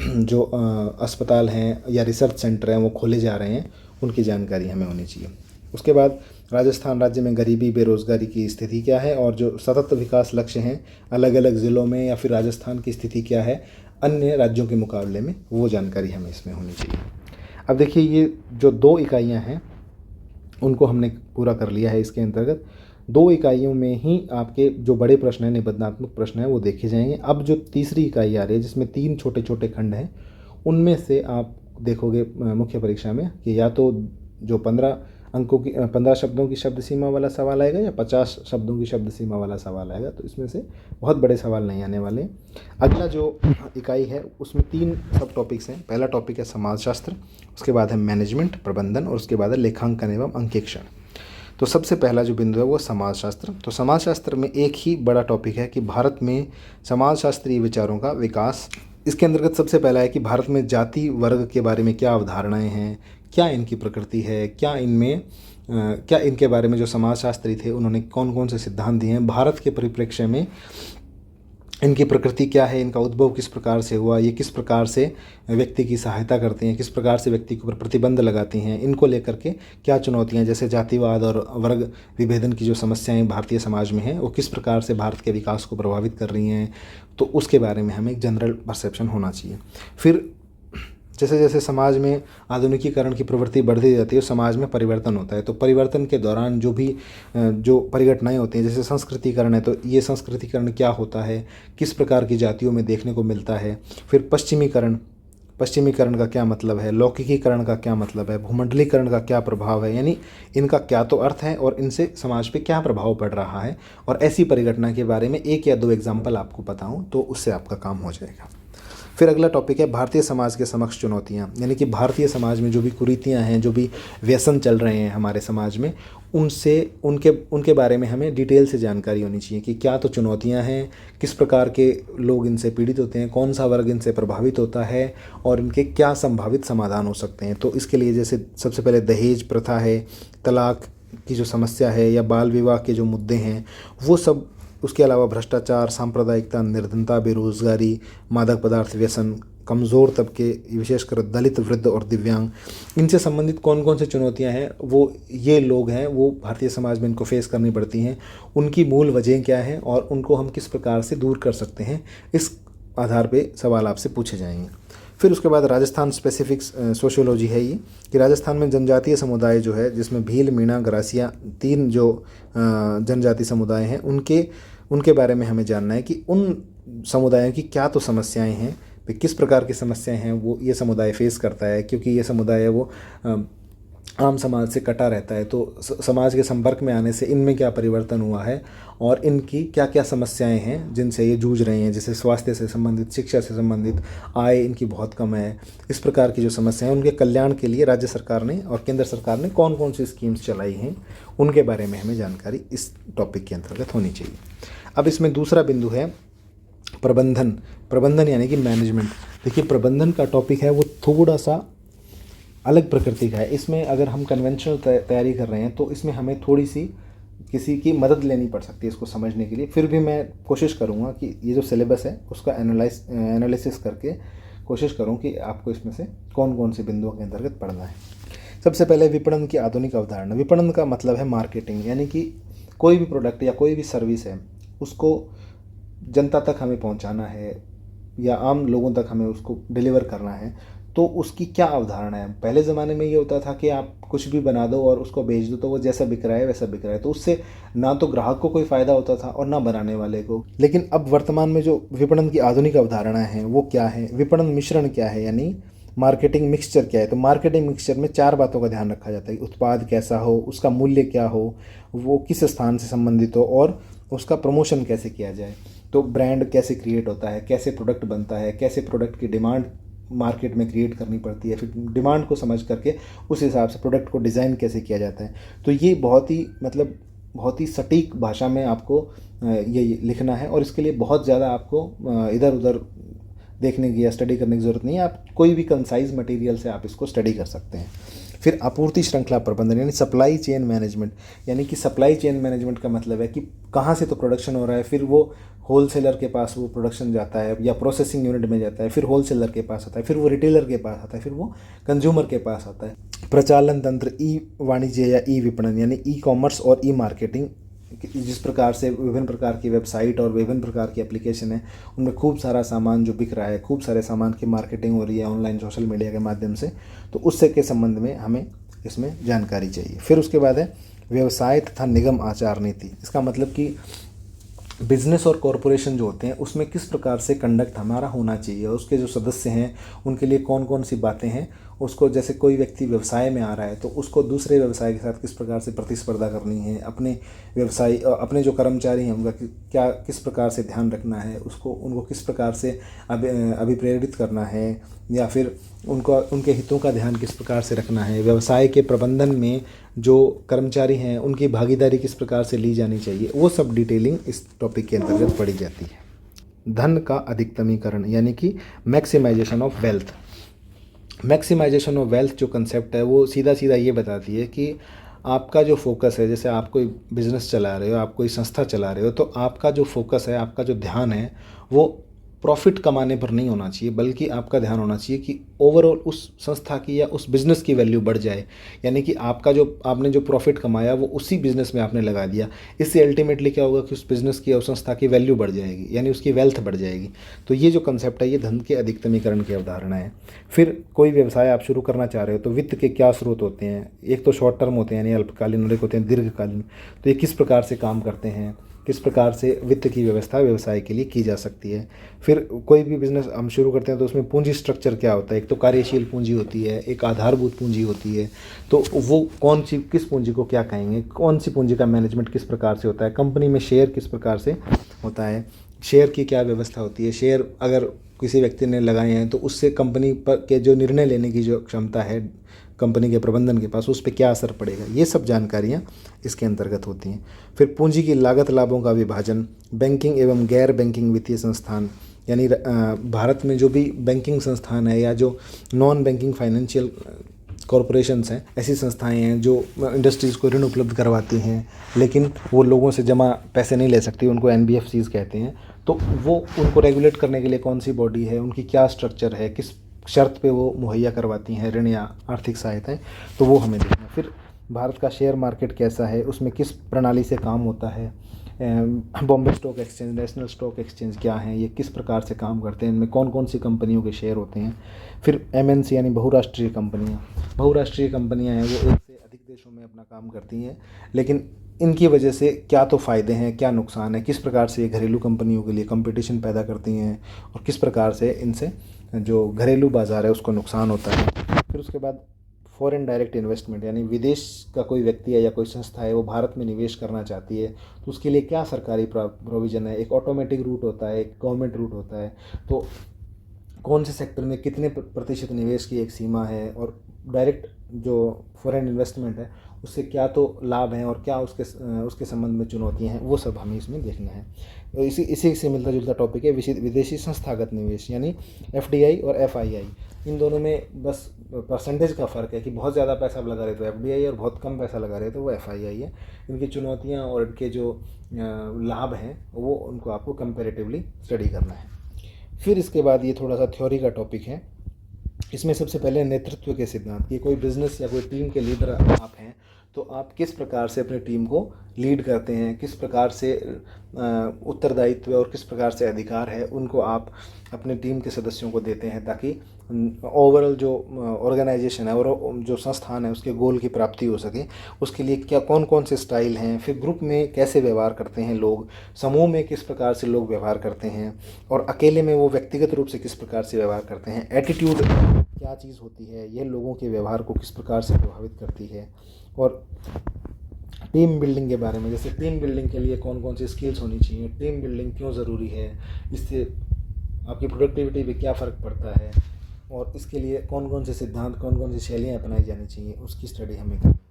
जो अस्पताल हैं या रिसर्च सेंटर हैं वो खोले जा रहे हैं, उनकी जानकारी हमें होनी चाहिए। उसके बाद राजस्थान राज्य में गरीबी बेरोज़गारी की स्थिति क्या है और जो सतत विकास लक्ष्य हैं अलग अलग ज़िलों में या फिर राजस्थान की स्थिति क्या है अन्य राज्यों के मुकाबले में, वो जानकारी हमें इसमें होनी चाहिए। अब देखिए ये जो 2 इकाइयाँ हैं उनको हमने पूरा कर लिया है। इसके अंतर्गत 2 इकाइयों में ही आपके जो बड़े प्रश्न हैं, निबंधात्मक प्रश्न हैं, वो देखे जाएंगे। अब जो तीसरी इकाई आ रही है जिसमें 3 छोटे छोटे खंड हैं, उनमें से आप देखोगे मुख्य परीक्षा में कि या तो जो 15 अंकों की 15 शब्दों की शब्द सीमा वाला सवाल आएगा या 50 शब्दों की शब्द सीमा वाला सवाल आएगा। तो इसमें से बहुत बड़े सवाल नहीं आने वाले। अगला जो इकाई है उसमें 3 सब टॉपिक्स हैं। पहला टॉपिक है समाजशास्त्र, उसके बाद है मैनेजमेंट प्रबंधन और उसके बाद है लेखांकन एवं अंकेक्षण। तो सबसे पहला जो बिंदु है वो समाजशास्त्र। तो समाजशास्त्र में एक ही बड़ा टॉपिक है कि भारत में समाजशास्त्रीय विचारों का विकास। इसके अंतर्गत सबसे पहला है कि भारत में जाति वर्ग के बारे में क्या अवधारणाएं हैं, क्या इनकी प्रकृति है, क्या इनके बारे में जो समाजशास्त्री थे उन्होंने कौन कौन से सिद्धांत दिए हैं, भारत के परिप्रेक्ष्य में इनकी प्रकृति क्या है, इनका उद्भव किस प्रकार से हुआ, ये किस प्रकार से व्यक्ति की सहायता करते हैं, किस प्रकार से व्यक्ति के ऊपर प्रतिबंध लगाती हैं, इनको लेकर के क्या चुनौतियां, जैसे जातिवाद और वर्ग विभेदन की जो समस्याएं भारतीय समाज में हैं वो किस प्रकार से भारत के विकास को प्रभावित कर रही हैं। तो उसके बारे में हमें एक जनरल परसेप्शन होना चाहिए। फिर जैसे जैसे समाज में आधुनिकीकरण की प्रवृत्ति बढ़ती जाती है समाज में परिवर्तन होता है। तो परिवर्तन के दौरान जो परिघटनाएं होती हैं, जैसे संस्कृतिकरण है, तो ये संस्कृतिकरण क्या होता है, किस प्रकार की जातियों में देखने को मिलता है। फिर पश्चिमीकरण का क्या मतलब है, लौकिकीकरण का क्या मतलब है, भूमंडलीकरण का क्या प्रभाव है, यानी इनका क्या तो अर्थ है और इनसे समाज पे क्या प्रभाव पड़ रहा है। और ऐसी परिघटना के बारे में 1 या 2 एग्जाम्पल आपको बताऊं तो उससे आपका काम हो जाएगा। फिर अगला टॉपिक है भारतीय समाज के समक्ष चुनौतियाँ, यानी कि भारतीय समाज में जो भी कुरीतियाँ हैं, जो भी व्यसन चल रहे हैं हमारे समाज में, उनके बारे में हमें डिटेल से जानकारी होनी चाहिए कि क्या तो चुनौतियाँ हैं, किस प्रकार के लोग इनसे पीड़ित होते हैं, कौन सा वर्ग इनसे प्रभावित होता है और इनके क्या संभावित समाधान हो सकते हैं। तो इसके लिए जैसे सबसे पहले दहेज प्रथा है, तलाक की जो समस्या है या बाल विवाह के जो मुद्दे हैं वो सब, उसके अलावा भ्रष्टाचार, सांप्रदायिकता, निर्धनता, बेरोजगारी, मादक पदार्थ व्यसन, कमज़ोर तबके विशेषकर दलित, वृद्ध और दिव्यांग, इनसे संबंधित कौन कौन से चुनौतियां हैं वो ये लोग हैं वो भारतीय समाज में इनको फेस करनी पड़ती हैं, उनकी मूल वजह क्या है और उनको हम किस प्रकार से दूर कर सकते हैं, इस आधार पे सवाल आपसे पूछे जाएंगे। फिर उसके बाद राजस्थान स्पेसिफिक सोशियोलॉजी है ये, कि राजस्थान में जनजातीय समुदाय जो है, जिसमें भील, मीणा, गरासिया 3 जो जनजाति समुदाय हैं उनके बारे में हमें जानना है कि उन समुदायों की क्या तो समस्याएं हैं, किस प्रकार की समस्याएं हैं वो ये समुदाय फेस करता है, क्योंकि ये समुदाय है वो आम समाज से कटा रहता है, तो समाज के संपर्क में आने से इनमें क्या परिवर्तन हुआ है और इनकी क्या क्या समस्याएं हैं जिनसे ये जूझ रहे हैं, जैसे स्वास्थ्य से संबंधित, शिक्षा से संबंधित, आय इनकी बहुत कम है, इस प्रकार की जो समस्याएं हैं उनके कल्याण के लिए राज्य सरकार ने और केंद्र सरकार ने कौन कौन सी स्कीम्स चलाई हैं, उनके बारे में हमें जानकारी इस टॉपिक के अंतर्गत होनी चाहिए। अब इसमें दूसरा बिंदु है प्रबंधन। प्रबंधन यानी कि मैनेजमेंट। देखिए, प्रबंधन का टॉपिक है वो थोड़ा सा अलग प्रकृति का है। इसमें अगर हम कन्वेंशनल तैयारी कर रहे हैं तो इसमें हमें थोड़ी सी किसी की मदद लेनी पड़ सकती है इसको समझने के लिए। फिर भी मैं कोशिश करूँगा कि ये जो सिलेबस है उसका एनालिसिस करके कोशिश करूँ कि आपको इसमें से कौन कौन से बिंदुओं के अंतर्गत पढ़ना है। सबसे पहले विपणन की आधुनिक अवधारणा। विपणन का मतलब है मार्केटिंग, यानी कि कोई भी प्रोडक्ट या कोई भी सर्विस है उसको जनता तक हमें पहुंचाना है या आम लोगों तक हमें उसको डिलीवर करना है, तो उसकी क्या अवधारणा है। पहले ज़माने में ये होता था कि आप कुछ भी बना दो और उसको बेच दो तो वो जैसा बिक रहा है वैसा बिक रहा है, तो उससे ना तो ग्राहक को कोई फ़ायदा होता था और ना बनाने वाले को। लेकिन अब वर्तमान में जो विपणन की आधुनिक अवधारणा है वो क्या है, विपणन मिश्रण क्या है, यानी मार्केटिंग मिक्सचर क्या है। तो मार्केटिंग मिक्सचर में 4 बातों का ध्यान रखा जाता है। उत्पाद कैसा हो, उसका मूल्य क्या हो, वो किस स्थान से संबंधित हो और उसका प्रमोशन कैसे किया जाए। तो ब्रांड कैसे क्रिएट होता है, कैसे प्रोडक्ट बनता है, कैसे प्रोडक्ट की डिमांड मार्केट में क्रिएट करनी पड़ती है, फिर डिमांड को समझ करके उस हिसाब से प्रोडक्ट को डिज़ाइन कैसे किया जाता है। तो ये बहुत ही सटीक भाषा में आपको ये लिखना है और इसके लिए बहुत ज़्यादा आपको इधर उधर देखने की या स्टडी करने की ज़रूरत नहीं है। आप कोई भी कंसाइज मटेरियल से आप इसको स्टडी कर सकते हैं। फिर आपूर्ति श्रृंखला प्रबंधन यानी सप्लाई चेन मैनेजमेंट, यानी कि सप्लाई चेन मैनेजमेंट का मतलब है कि कहाँ से तो प्रोडक्शन हो रहा है, फिर वो होलसेलर के पास वो प्रोडक्शन जाता है या प्रोसेसिंग यूनिट में जाता है, फिर होलसेलर के पास आता है, फिर वो रिटेलर के पास आता है, फिर वो कंज्यूमर के पास आता है। प्रचालन तंत्र, ई वाणिज्य या ई विपणन यानी ई कॉमर्स और ई मार्केटिंग, जिस प्रकार से विभिन्न प्रकार की वेबसाइट और विभिन्न प्रकार की एप्लीकेशन है उनमें खूब सारा सामान जो बिक रहा है, खूब सारे सामान की मार्केटिंग हो रही है ऑनलाइन सोशल मीडिया के माध्यम से, तो उससे के संबंध में हमें इसमें जानकारी चाहिए। फिर उसके बाद है व्यवसाय तथा निगम आचार नीति। इसका मतलब कि बिजनेस और कॉरपोरेशन जो होते हैं उसमें किस प्रकार से कंडक्ट हमारा होना चाहिए, उसके जो सदस्य हैं उनके लिए कौन कौन सी बातें हैं, उसको जैसे कोई व्यक्ति व्यवसाय में आ रहा है तो उसको दूसरे व्यवसाय के साथ किस प्रकार से प्रतिस्पर्धा करनी है, अपने व्यवसाय अपने जो कर्मचारी हैं उनका क्या किस प्रकार से ध्यान रखना है, उनको किस प्रकार से अभिप्रेरित करना है या फिर उनके हितों का ध्यान किस प्रकार से रखना है। व्यवसाय के प्रबंधन में जो कर्मचारी हैं उनकी भागीदारी किस प्रकार से ली जानी चाहिए, वो सब डिटेलिंग इस टॉपिक के अंतर्गत पढ़ी जाती है। धन का अधिकतमीकरण यानी कि maximisation of wealth. Maximisation of wealth जो कंसेप्ट है वो सीधा सीधा ये बताती है कि आपका जो फोकस है, जैसे आप कोई बिजनेस चला रहे हो, आप कोई संस्था चला रहे हो, तो आपका जो फोकस है, आपका जो ध्यान है वो प्रॉफिट कमाने पर नहीं होना चाहिए, बल्कि आपका ध्यान होना चाहिए कि ओवरऑल उस संस्था की या उस बिज़नेस की वैल्यू बढ़ जाए। यानी कि आपने जो प्रॉफिट कमाया वो उसी बिज़नेस में आपने लगा दिया। इससे अल्टीमेटली क्या होगा कि उस बिज़नेस की या उस संस्था की वैल्यू बढ़ जाएगी, यानी उसकी वेल्थ बढ़ जाएगी। तो ये जो कंसेप्ट है ये धन के अधिकतमीकरण की अवधारणा है। फिर कोई व्यवसाय आप शुरू करना चाह रहे हो तो वित्त के क्या स्रोत होते हैं। एक तो शॉर्ट टर्म होते हैं यानी अल्पकालीन, और एक होते हैं दीर्घकालीन। तो ये किस प्रकार से काम करते हैं, किस प्रकार से वित्त की व्यवस्था व्यवसाय के लिए की जा सकती है। फिर कोई भी बिज़नेस हम शुरू करते हैं तो उसमें पूंजी स्ट्रक्चर क्या होता है। एक तो कार्यशील पूंजी होती है, एक आधारभूत पूंजी होती है। तो वो कौन सी किस पूंजी को क्या कहेंगे, कौन सी पूंजी का मैनेजमेंट किस प्रकार से होता है, कंपनी में शेयर किस प्रकार से होता है, शेयर की क्या व्यवस्था होती है, शेयर अगर किसी व्यक्ति ने लगाए हैं तो उससे कंपनी पर के जो निर्णय लेने की जो क्षमता है कंपनी के प्रबंधन के पास, उस पर क्या असर पड़ेगा, ये सब जानकारियाँ इसके अंतर्गत होती हैं। फिर पूंजी की लागत लाभों का विभाजन, बैंकिंग एवं गैर बैंकिंग वित्तीय संस्थान, यानी भारत में जो भी बैंकिंग संस्थान है या जो नॉन बैंकिंग फाइनेंशियल कॉरपोरेशंस हैं, ऐसी संस्थाएं हैं जो इंडस्ट्रीज़ को ऋण उपलब्ध करवाती हैं लेकिन वो लोगों से जमा पैसे नहीं ले सकती, उनको NBFCs कहते हैं। तो वो उनको रेगुलेट करने के लिए कौन सी बॉडी है, उनकी क्या स्ट्रक्चर है, किस शर्त पे वो मुहैया करवाती हैं ऋण या आर्थिक सहायताएं, तो वो हमें देखना है। फिर भारत का शेयर मार्केट कैसा है, उसमें किस प्रणाली से काम होता है, Bombay stock exchange, national stock exchange क्या हैं, ये किस प्रकार से काम करते हैं, इनमें कौन कौन सी कंपनियों के शेयर होते हैं। फिर MNC यानी बहुराष्ट्रीय कंपनियां हैं, वो एक से अधिक देशों में अपना काम करती हैं, लेकिन इनकी वजह से क्या तो फ़ायदे हैं, क्या नुकसान है, किस प्रकार से ये घरेलू कंपनियों के लिए कंपटीशन पैदा करती हैं और किस प्रकार से इनसे जो घरेलू बाज़ार है उसको नुकसान होता है। फिर उसके बाद फॉरेन डायरेक्ट इन्वेस्टमेंट, यानी विदेश का कोई व्यक्ति है या कोई संस्था है वो भारत में निवेश करना चाहती है तो उसके लिए क्या सरकारी प्रोविज़न है। एक ऑटोमेटिक रूट होता है, एक गवर्नमेंट रूट होता है, तो कौन से सेक्टर में कितने प्रतिशत निवेश की एक सीमा है, और डायरेक्ट जो फॉरेन इन्वेस्टमेंट है उससे क्या तो लाभ हैं और क्या उसके संबंध में चुनौतियां हैं, वो सब हमें इसमें देखना है। तो इसी से मिलता जुलता टॉपिक है विदेशी संस्थागत निवेश, यानी एफडीआई और एफआईआई। इन दोनों में बस परसेंटेज का फ़र्क है कि बहुत ज़्यादा पैसा लगा रहे तो एफडीआई और बहुत कम पैसा लगा रहे तो वो एफआईआई है। इनकी चुनौतियाँ और इनके जो लाभ हैं वो उनको आपको कंपेरेटिवली स्टडी करना है। फिर इसके बाद ये थोड़ा सा थ्योरी का टॉपिक है। इसमें सबसे पहले नेतृत्व के सिद्धांत, कि कोई बिजनेस या कोई टीम के लीडर आप हैं तो आप किस प्रकार से अपनी टीम को लीड करते हैं, किस प्रकार से उत्तरदायित्व और किस प्रकार से अधिकार है उनको आप अपने टीम के सदस्यों को देते हैं, ताकि ओवरऑल जो ऑर्गेनाइजेशन है और जो संस्थान है उसके गोल की प्राप्ति हो सके। उसके लिए क्या कौन कौन से स्टाइल हैं, फिर ग्रुप में कैसे व्यवहार करते हैं लोग, समूह में किस प्रकार से लोग व्यवहार करते हैं, और अकेले में वो व्यक्तिगत रूप से किस प्रकार से व्यवहार करते हैं। एटीट्यूड क्या चीज़ होती है, यह लोगों के व्यवहार को किस प्रकार से प्रभावित करती है। और टीम बिल्डिंग के बारे में, जैसे टीम बिल्डिंग के लिए कौन कौन सी स्किल्स होनी चाहिए, टीम बिल्डिंग क्यों ज़रूरी है, इससे आपकी प्रोडक्टिविटी पे क्या फ़र्क पड़ता है, और इसके लिए कौन कौन से सिद्धांत, कौन कौन सी शैलियाँ अपनाई जानी चाहिए, उसकी स्टडी हमें करनी है।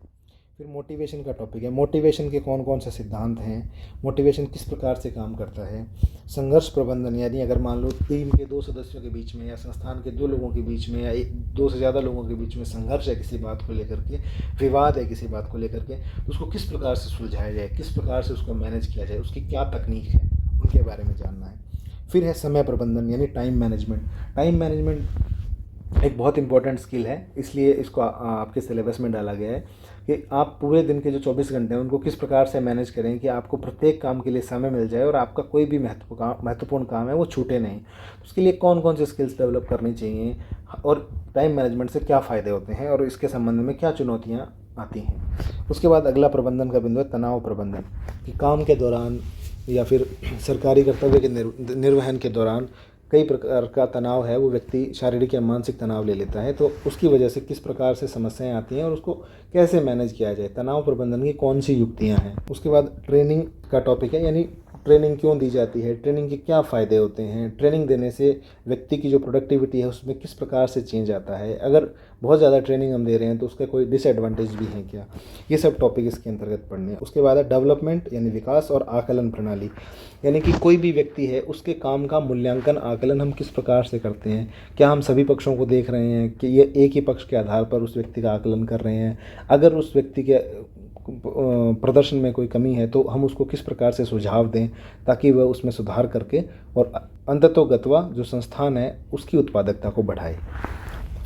फिर मोटिवेशन का टॉपिक है, मोटिवेशन के कौन कौन से सिद्धांत हैं, मोटिवेशन किस प्रकार से काम करता है। संघर्ष प्रबंधन, यानी अगर मान लो टीम के 2 सदस्यों के बीच में या संस्थान के 2 लोगों के बीच में या 2 से ज़्यादा लोगों के बीच में संघर्ष है किसी बात को लेकर के, विवाद है किसी बात को लेकर के, तो उसको किस प्रकार से सुलझाया जाए, किस प्रकार से उसको मैनेज किया जाए, उसकी क्या तकनीक है, उनके बारे में जानना है। फिर है समय प्रबंधन, यानी टाइम मैनेजमेंट। टाइम मैनेजमेंट एक बहुत इंपॉर्टेंट स्किल है, इसलिए इसको आपके सिलेबस में डाला गया है कि आप पूरे दिन के जो 24 घंटे हैं उनको किस प्रकार से मैनेज करें कि आपको प्रत्येक काम के लिए समय मिल जाए और आपका कोई भी महत्वपूर्ण काम है वो छूटे नहीं। उसके लिए कौन कौन से स्किल्स डेवलप करनी चाहिए और टाइम मैनेजमेंट से क्या फ़ायदे होते हैं और इसके संबंध में क्या चुनौतियाँ आती हैं। उसके बाद अगला प्रबंधन का बिंदु है तनाव प्रबंधन, कि काम के दौरान या फिर सरकारी कर्तव्य के निर्वहन के दौरान कई प्रकार का तनाव है वो व्यक्ति शारीरिक या मानसिक तनाव ले लेता है, तो उसकी वजह से किस प्रकार से समस्याएं आती हैं और उसको कैसे मैनेज किया जाए, तनाव प्रबंधन की कौन सी युक्तियां हैं। उसके बाद ट्रेनिंग का टॉपिक है, यानी ट्रेनिंग क्यों दी जाती है, ट्रेनिंग के क्या फ़ायदे होते हैं, ट्रेनिंग देने से व्यक्ति की जो प्रोडक्टिविटी है उसमें किस प्रकार से चेंज आता है, अगर बहुत ज़्यादा ट्रेनिंग हम दे रहे हैं तो उसका कोई डिसएडवांटेज भी है क्या, ये सब टॉपिक इसके अंतर्गत पढ़ने हैं। उसके बाद है डेवलपमेंट, यानी विकास और आकलन प्रणाली, यानी कि कोई भी व्यक्ति है उसके काम का मूल्यांकन आकलन हम किस प्रकार से करते हैं, क्या हम सभी पक्षों को देख रहे हैं कि ये एक ही पक्ष के आधार पर उस व्यक्ति का आकलन कर रहे हैं, अगर उस व्यक्ति के प्रदर्शन में कोई कमी है तो हम उसको किस प्रकार से सुझाव दें ताकि वह उसमें सुधार करके और अंततोगत्वा जो संस्थान है उसकी उत्पादकता को बढ़ाए।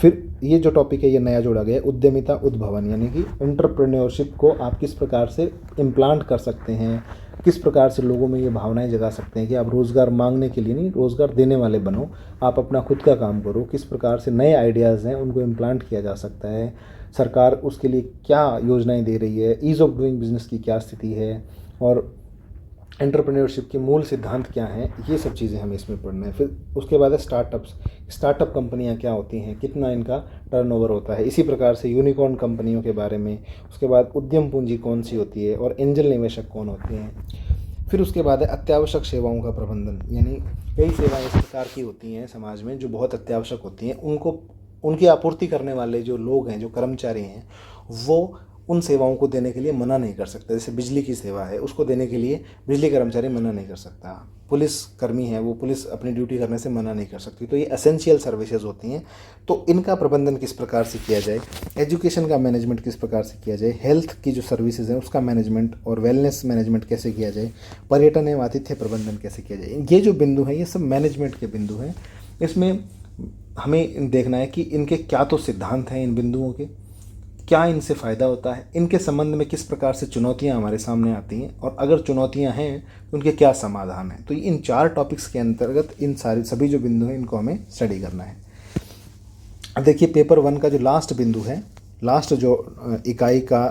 फिर ये जो टॉपिक है ये नया जोड़ा गया है उद्यमिता उद्भवन, यानी कि एंटरप्रेन्योरशिप को आप किस प्रकार से इम्प्लांट कर सकते हैं, किस प्रकार से लोगों में ये भावनाएं जगा सकते हैं कि आप रोज़गार मांगने के लिए नहीं, रोज़गार देने वाले बनो, आप अपना खुद का काम करो, किस प्रकार से नए आइडियाज़ हैं उनको इम्प्लांट किया जा सकता है, सरकार उसके लिए क्या योजनाएं दे रही है, ईज़ ऑफ डूइंग बिजनेस की क्या स्थिति है और एंटरप्रेन्योरशिप के मूल सिद्धांत क्या हैं, ये सब चीज़ें हमें इसमें पढ़ना है। फिर उसके बाद है स्टार्टअप कंपनियां क्या होती हैं, कितना इनका टर्नओवर होता है, इसी प्रकार से यूनिकॉर्न कंपनियों के बारे में। उसके बाद उद्यम पूंजी कौन सी होती है और एंजल निवेशक कौन होते हैं। फिर उसके बाद है अत्यावश्यक सेवाओं का प्रबंधन, यानी कई सेवाएं इस प्रकार की होती हैं समाज में जो बहुत अत्यावश्यक होती हैं, उनकी आपूर्ति करने वाले जो लोग हैं, जो कर्मचारी हैं, वो उन सेवाओं को देने के लिए मना नहीं कर सकते। जैसे बिजली की सेवा है, उसको देने के लिए बिजली कर्मचारी मना नहीं कर सकता, पुलिस कर्मी है वो पुलिस अपनी ड्यूटी करने से मना नहीं कर सकती। तो ये एसेंशियल सर्विसेज होती हैं, तो इनका प्रबंधन किस प्रकार से किया जाए, एजुकेशन का मैनेजमेंट किस प्रकार से किया जाए, हेल्थ की जो सर्विसेज हैं उसका मैनेजमेंट और वेलनेस मैनेजमेंट कैसे किया जाए, पर्यटन एवं आतिथ्य प्रबंधन कैसे किया जाए। ये जो बिंदु हैं ये सब मैनेजमेंट के बिंदु हैं। इसमें हमें देखना है कि इनके क्या तो सिद्धांत हैं, इन बिंदुओं के क्या इनसे फ़ायदा होता है, इनके संबंध में किस प्रकार से चुनौतियां हमारे सामने आती हैं और अगर चुनौतियां हैं तो उनके क्या समाधान हैं। तो इन 4 टॉपिक्स के अंतर्गत इन सभी जो बिंदु हैं इनको हमें स्टडी करना है। अब देखिए पेपर 1 का जो लास्ट बिंदु है, लास्ट जो इकाई का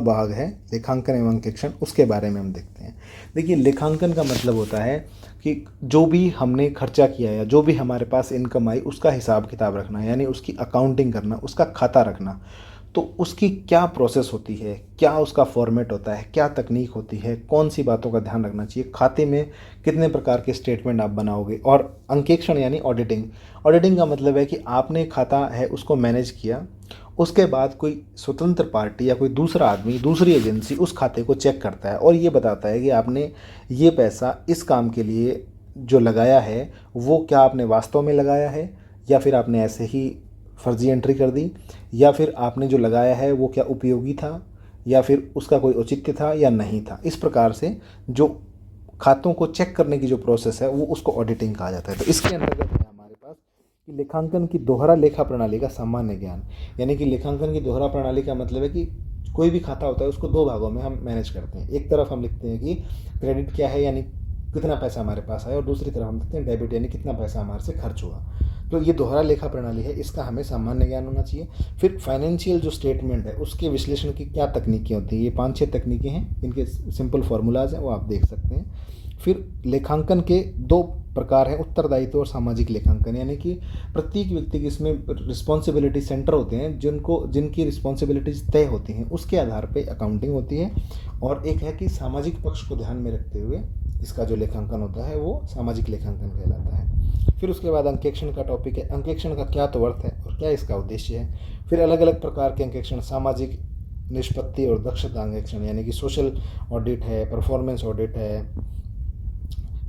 भाग है लेखांकन एवं अंकेक्षण, उसके बारे में हम देखते हैं। देखिए लेखांकन का मतलब होता है कि जो भी हमने खर्चा किया या जो भी हमारे पास इनकम आई उसका हिसाब किताब रखना, यानी उसकी अकाउंटिंग करना, उसका खाता रखना। तो उसकी क्या प्रोसेस होती है, क्या उसका फॉर्मेट होता है, क्या तकनीक होती है, कौन सी बातों का ध्यान रखना चाहिए, खाते में कितने प्रकार के स्टेटमेंट आप बनाओगे। और अंकेक्षण यानी ऑडिटिंग, ऑडिटिंग का मतलब है कि आपने खाता है उसको मैनेज किया, उसके बाद कोई स्वतंत्र पार्टी या कोई दूसरा आदमी, दूसरी एजेंसी उस खाते को चेक करता है और ये बताता है कि आपने ये पैसा इस काम के लिए जो लगाया है वो क्या आपने वास्तव में लगाया है, या फिर आपने ऐसे ही फर्जी एंट्री कर दी, या फिर आपने जो लगाया है वो क्या उपयोगी था, या फिर उसका कोई औचित्य था या नहीं था। इस प्रकार से जो खातों को चेक करने की जो प्रोसेस है वो उसको ऑडिटिंग कहा जाता है। तो इसके अंतर्गत है हमारे पास कि लेखांकन की दोहरा लेखा प्रणाली का सामान्य ज्ञान, यानी कि लेखांकन की दोहरा प्रणाली का मतलब है कि कोई भी खाता होता है उसको दो भागों में हम मैनेज करते हैं। एक तरफ हम लिखते हैं कि क्रेडिट क्या है, यानी कितना पैसा हमारे पास आया, और दूसरी तरफ हम लिखते हैं डेबिट, यानी कितना पैसा हमारे से खर्च हुआ। तो ये दोहरा लेखा प्रणाली है, इसका हमें सामान्य ज्ञान होना चाहिए। फिर फाइनेंशियल जो स्टेटमेंट है उसके विश्लेषण की क्या तकनीकें होती हैं, ये 5-6 तकनीकें हैं, इनके सिंपल फार्मूलाज हैं वो आप देख सकते हैं। फिर लेखांकन के दो प्रकार हैं, उत्तरदायित्व और सामाजिक लेखांकन, यानी कि प्रत्येक व्यक्ति की इसमें रिस्पॉन्सिबिलिटी सेंटर होते हैं जिनकी रिस्पॉन्सिबिलिटीज तय होती हैं, उसके आधार पर अकाउंटिंग होती है। और एक है कि सामाजिक पक्ष को ध्यान में रखते हुए इसका जो लेखांकन होता है वो सामाजिक लेखांकन कहलाता है। फिर उसके बाद अंकेक्षण का टॉपिक है, अंकेक्षण का क्या तो अर्थ है और क्या इसका उद्देश्य है। फिर अलग अलग प्रकार के अंकेक्षण, सामाजिक निष्पत्ति और दक्षता अंकेक्षण, यानी कि सोशल ऑडिट है, परफॉर्मेंस ऑडिट है।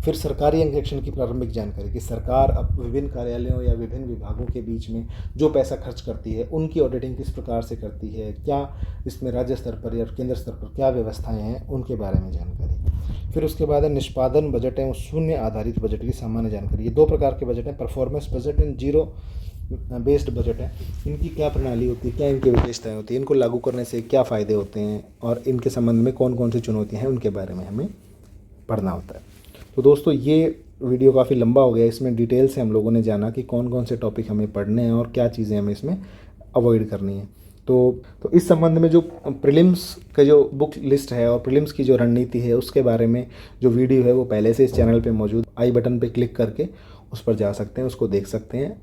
फिर सरकारी अंकेक्षण की प्रारंभिक जानकारी कि सरकार अब विभिन्न कार्यालयों या विभिन्न विभागों के बीच में जो पैसा खर्च करती है उनकी ऑडिटिंग किस प्रकार से करती है, क्या इसमें राज्य स्तर पर या केंद्र स्तर पर क्या व्यवस्थाएं हैं, उनके बारे में जानकारी। फिर उसके बाद है निष्पादन बजट एवं शून्य आधारित बजट की सामान्य जानकारी। ये दो प्रकार के बजट हैं, performance budget and zero based budget है। इनकी क्या प्रणाली होती है, क्या इनकी विशेषताएं होती है, इनको लागू करने से क्या फ़ायदे होते हैं और इनके संबंध में कौन कौन सी चुनौतियाँ हैं उनके बारे में हमें पढ़ना होता है। तो दोस्तों ये वीडियो काफ़ी लंबा हो गया, इसमें डिटेल से हम लोगों ने जाना कि कौन कौन से टॉपिक हमें पढ़ने हैं और क्या चीज़ें हमें इसमें अवॉइड करनी है। तो इस संबंध में जो प्रीलिम्स का जो बुक लिस्ट है और प्रीलिम्स की जो रणनीति है उसके बारे में जो वीडियो है वो पहले से इस चैनल पे मौजूद, आई बटन पे क्लिक करके उस पर जा सकते हैं, उसको देख सकते हैं।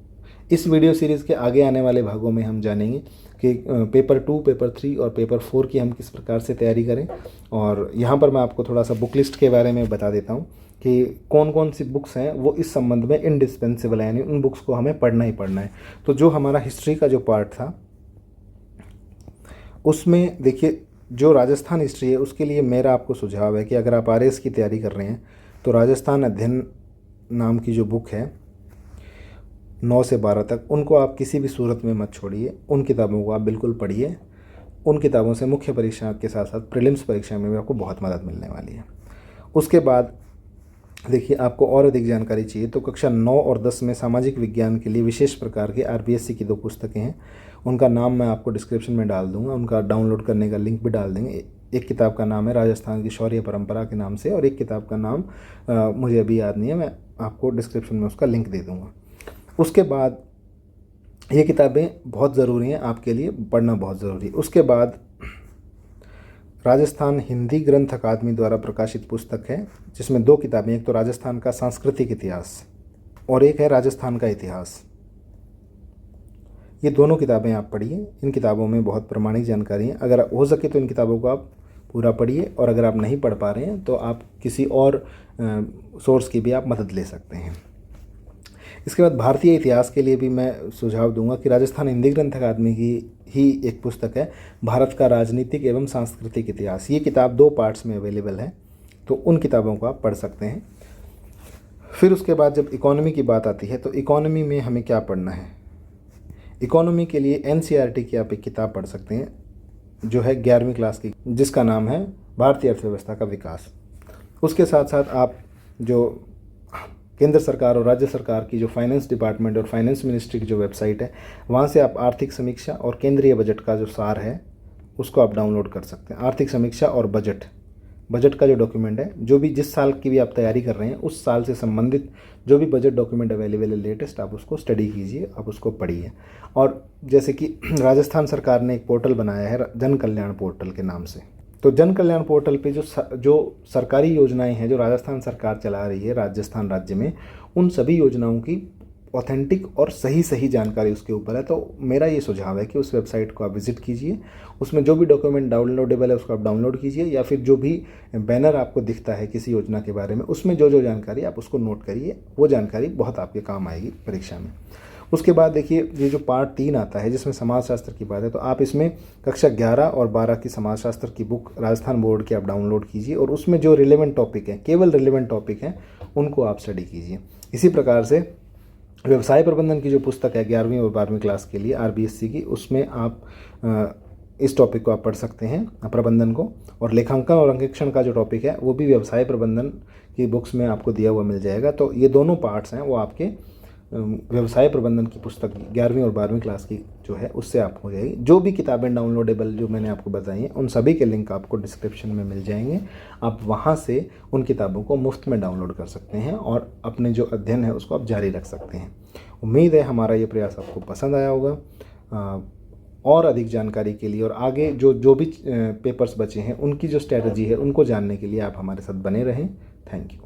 इस वीडियो सीरीज़ के आगे आने वाले भागों में हम जानेंगे कि पेपर 2, पेपर 3 और पेपर 4 की हम किस प्रकार से तैयारी करें। और यहाँ पर मैं आपको थोड़ा सा बुक लिस्ट के बारे में बता देता हूँ कि कौन कौन सी बुक्स हैं वो इस संबंध में इंडिस्पेंसिबल है, यानी उन बुक्स को हमें पढ़ना ही पढ़ना है। तो जो हमारा हिस्ट्री का जो पार्ट था उसमें देखिए, जो राजस्थान हिस्ट्री है उसके लिए मेरा आपको सुझाव है कि अगर आप आरएस की तैयारी कर रहे हैं तो राजस्थान अध्ययन नाम की जो बुक है 9 से 12 तक, उनको आप किसी भी सूरत में मत छोड़िए, उन किताबों को आप बिल्कुल पढ़िए। उन किताबों से मुख्य परीक्षा के साथ साथ प्रीलिम्स परीक्षा में भी आपको बहुत मदद मिलने वाली है। उसके बाद देखिए, आपको और अधिक जानकारी चाहिए तो कक्षा 9 और 10 में सामाजिक विज्ञान के लिए विशेष प्रकार के आरबीएससी की 2 पुस्तकें हैं, उनका नाम मैं आपको डिस्क्रिप्शन में डाल दूंगा, उनका डाउनलोड करने का लिंक भी डाल देंगे। एक किताब का नाम है राजस्थान की शौर्य परंपरा के नाम से, और एक किताब का नाम मुझे अभी याद नहीं है, मैं आपको डिस्क्रिप्शन में उसका लिंक दे दूँगा। उसके बाद ये किताबें बहुत ज़रूरी हैं आपके लिए, पढ़ना बहुत ज़रूरी है। उसके बाद राजस्थान हिंदी ग्रंथ अकादमी द्वारा प्रकाशित पुस्तक है जिसमें 2 किताबें, एक तो राजस्थान का सांस्कृतिक इतिहास और एक है राजस्थान का इतिहास। ये दोनों किताबें आप पढ़िए, इन किताबों में बहुत प्रामाणिक जानकारी है। अगर हो सके तो इन किताबों को आप पूरा पढ़िए, और अगर आप नहीं पढ़ पा रहे हैं तो आप किसी और सोर्स की भी आप मदद ले सकते हैं। इसके बाद भारतीय इतिहास के लिए भी मैं सुझाव दूंगा कि राजस्थान हिंदी ग्रंथ अकादमी की ही एक पुस्तक है, भारत का राजनीतिक एवं सांस्कृतिक इतिहास। ये किताब 2 पार्ट्स में अवेलेबल है, तो उन किताबों को आप पढ़ सकते हैं। फिर उसके बाद जब इकोनॉमी की बात आती है तो इकोनॉमी में हमें क्या पढ़ना है। इकोनॉमी के लिए एनसीईआरटी की आप एक किताब पढ़ सकते हैं जो है 11वीं क्लास की, जिसका नाम है भारतीय अर्थव्यवस्था का विकास। उसके साथ साथ आप जो केंद्र सरकार और राज्य सरकार की जो फाइनेंस डिपार्टमेंट और फाइनेंस मिनिस्ट्री की जो वेबसाइट है, वहाँ से आप आर्थिक समीक्षा और केंद्रीय बजट का जो सार है उसको आप डाउनलोड कर सकते हैं। आर्थिक समीक्षा और बजट का जो डॉक्यूमेंट है, जो भी जिस साल की भी आप तैयारी कर रहे हैं उस साल से संबंधित जो भी बजट डॉक्यूमेंट अवेलेबल है लेटेस्ट, आप उसको स्टडी कीजिए, आप उसको पढ़िए। और जैसे कि राजस्थान सरकार ने एक पोर्टल बनाया है जन कल्याण पोर्टल के नाम से, तो जन कल्याण पोर्टल पे जो सरकारी योजनाएं हैं जो राजस्थान सरकार चला रही है राजस्थान राज्य में, उन सभी योजनाओं की ऑथेंटिक और सही जानकारी उसके ऊपर है। तो मेरा ये सुझाव है कि उस वेबसाइट को आप विज़िट कीजिए, उसमें जो भी डॉक्यूमेंट डाउनलोडेबल है उसको आप डाउनलोड कीजिए, या फिर जो भी बैनर आपको दिखता है किसी योजना के बारे में उसमें जो जानकारी आप उसको नोट करिए, वो जानकारी बहुत आपके काम आएगी परीक्षा में। उसके बाद देखिए ये जो पार्ट 3 आता है जिसमें समाजशास्त्र की बात है, तो आप इसमें कक्षा 11 और 12 की समाजशास्त्र की बुक राजस्थान बोर्ड की आप डाउनलोड कीजिए और उसमें जो रिलेवेंट टॉपिक हैं, केवल रिलेवेंट टॉपिक हैं, उनको आप स्टडी कीजिए। इसी प्रकार से व्यवसाय प्रबंधन की जो पुस्तक है 11वीं और 12वीं क्लास के लिए RBSC की, उसमें आप इस टॉपिक को आप पढ़ सकते हैं, प्रबंधन को। और लेखांकन और अंकेक्षण का जो टॉपिक है वो भी व्यवसाय प्रबंधन की बुक्स में आपको दिया हुआ मिल जाएगा। तो ये दोनों पार्ट्स हैं वो आपके व्यवसाय प्रबंधन की पुस्तक 11वीं और 12वीं क्लास की जो है उससे आप हो जाएगी। जो भी किताबें डाउनलोडेबल जो मैंने आपको बताई हैं उन सभी के लिंक आपको डिस्क्रिप्शन में मिल जाएंगे। आप वहाँ से उन किताबों को मुफ्त में डाउनलोड कर सकते हैं और अपने जो अध्ययन है उसको आप जारी रख सकते हैं। उम्मीद है हमारा ये प्रयास आपको पसंद आया होगा। और अधिक जानकारी के लिए और आगे जो भी पेपर्स बचे हैं उनकी जो स्ट्रैटेजी है उनको जानने के लिए आप हमारे साथ बने रहें। Thank you.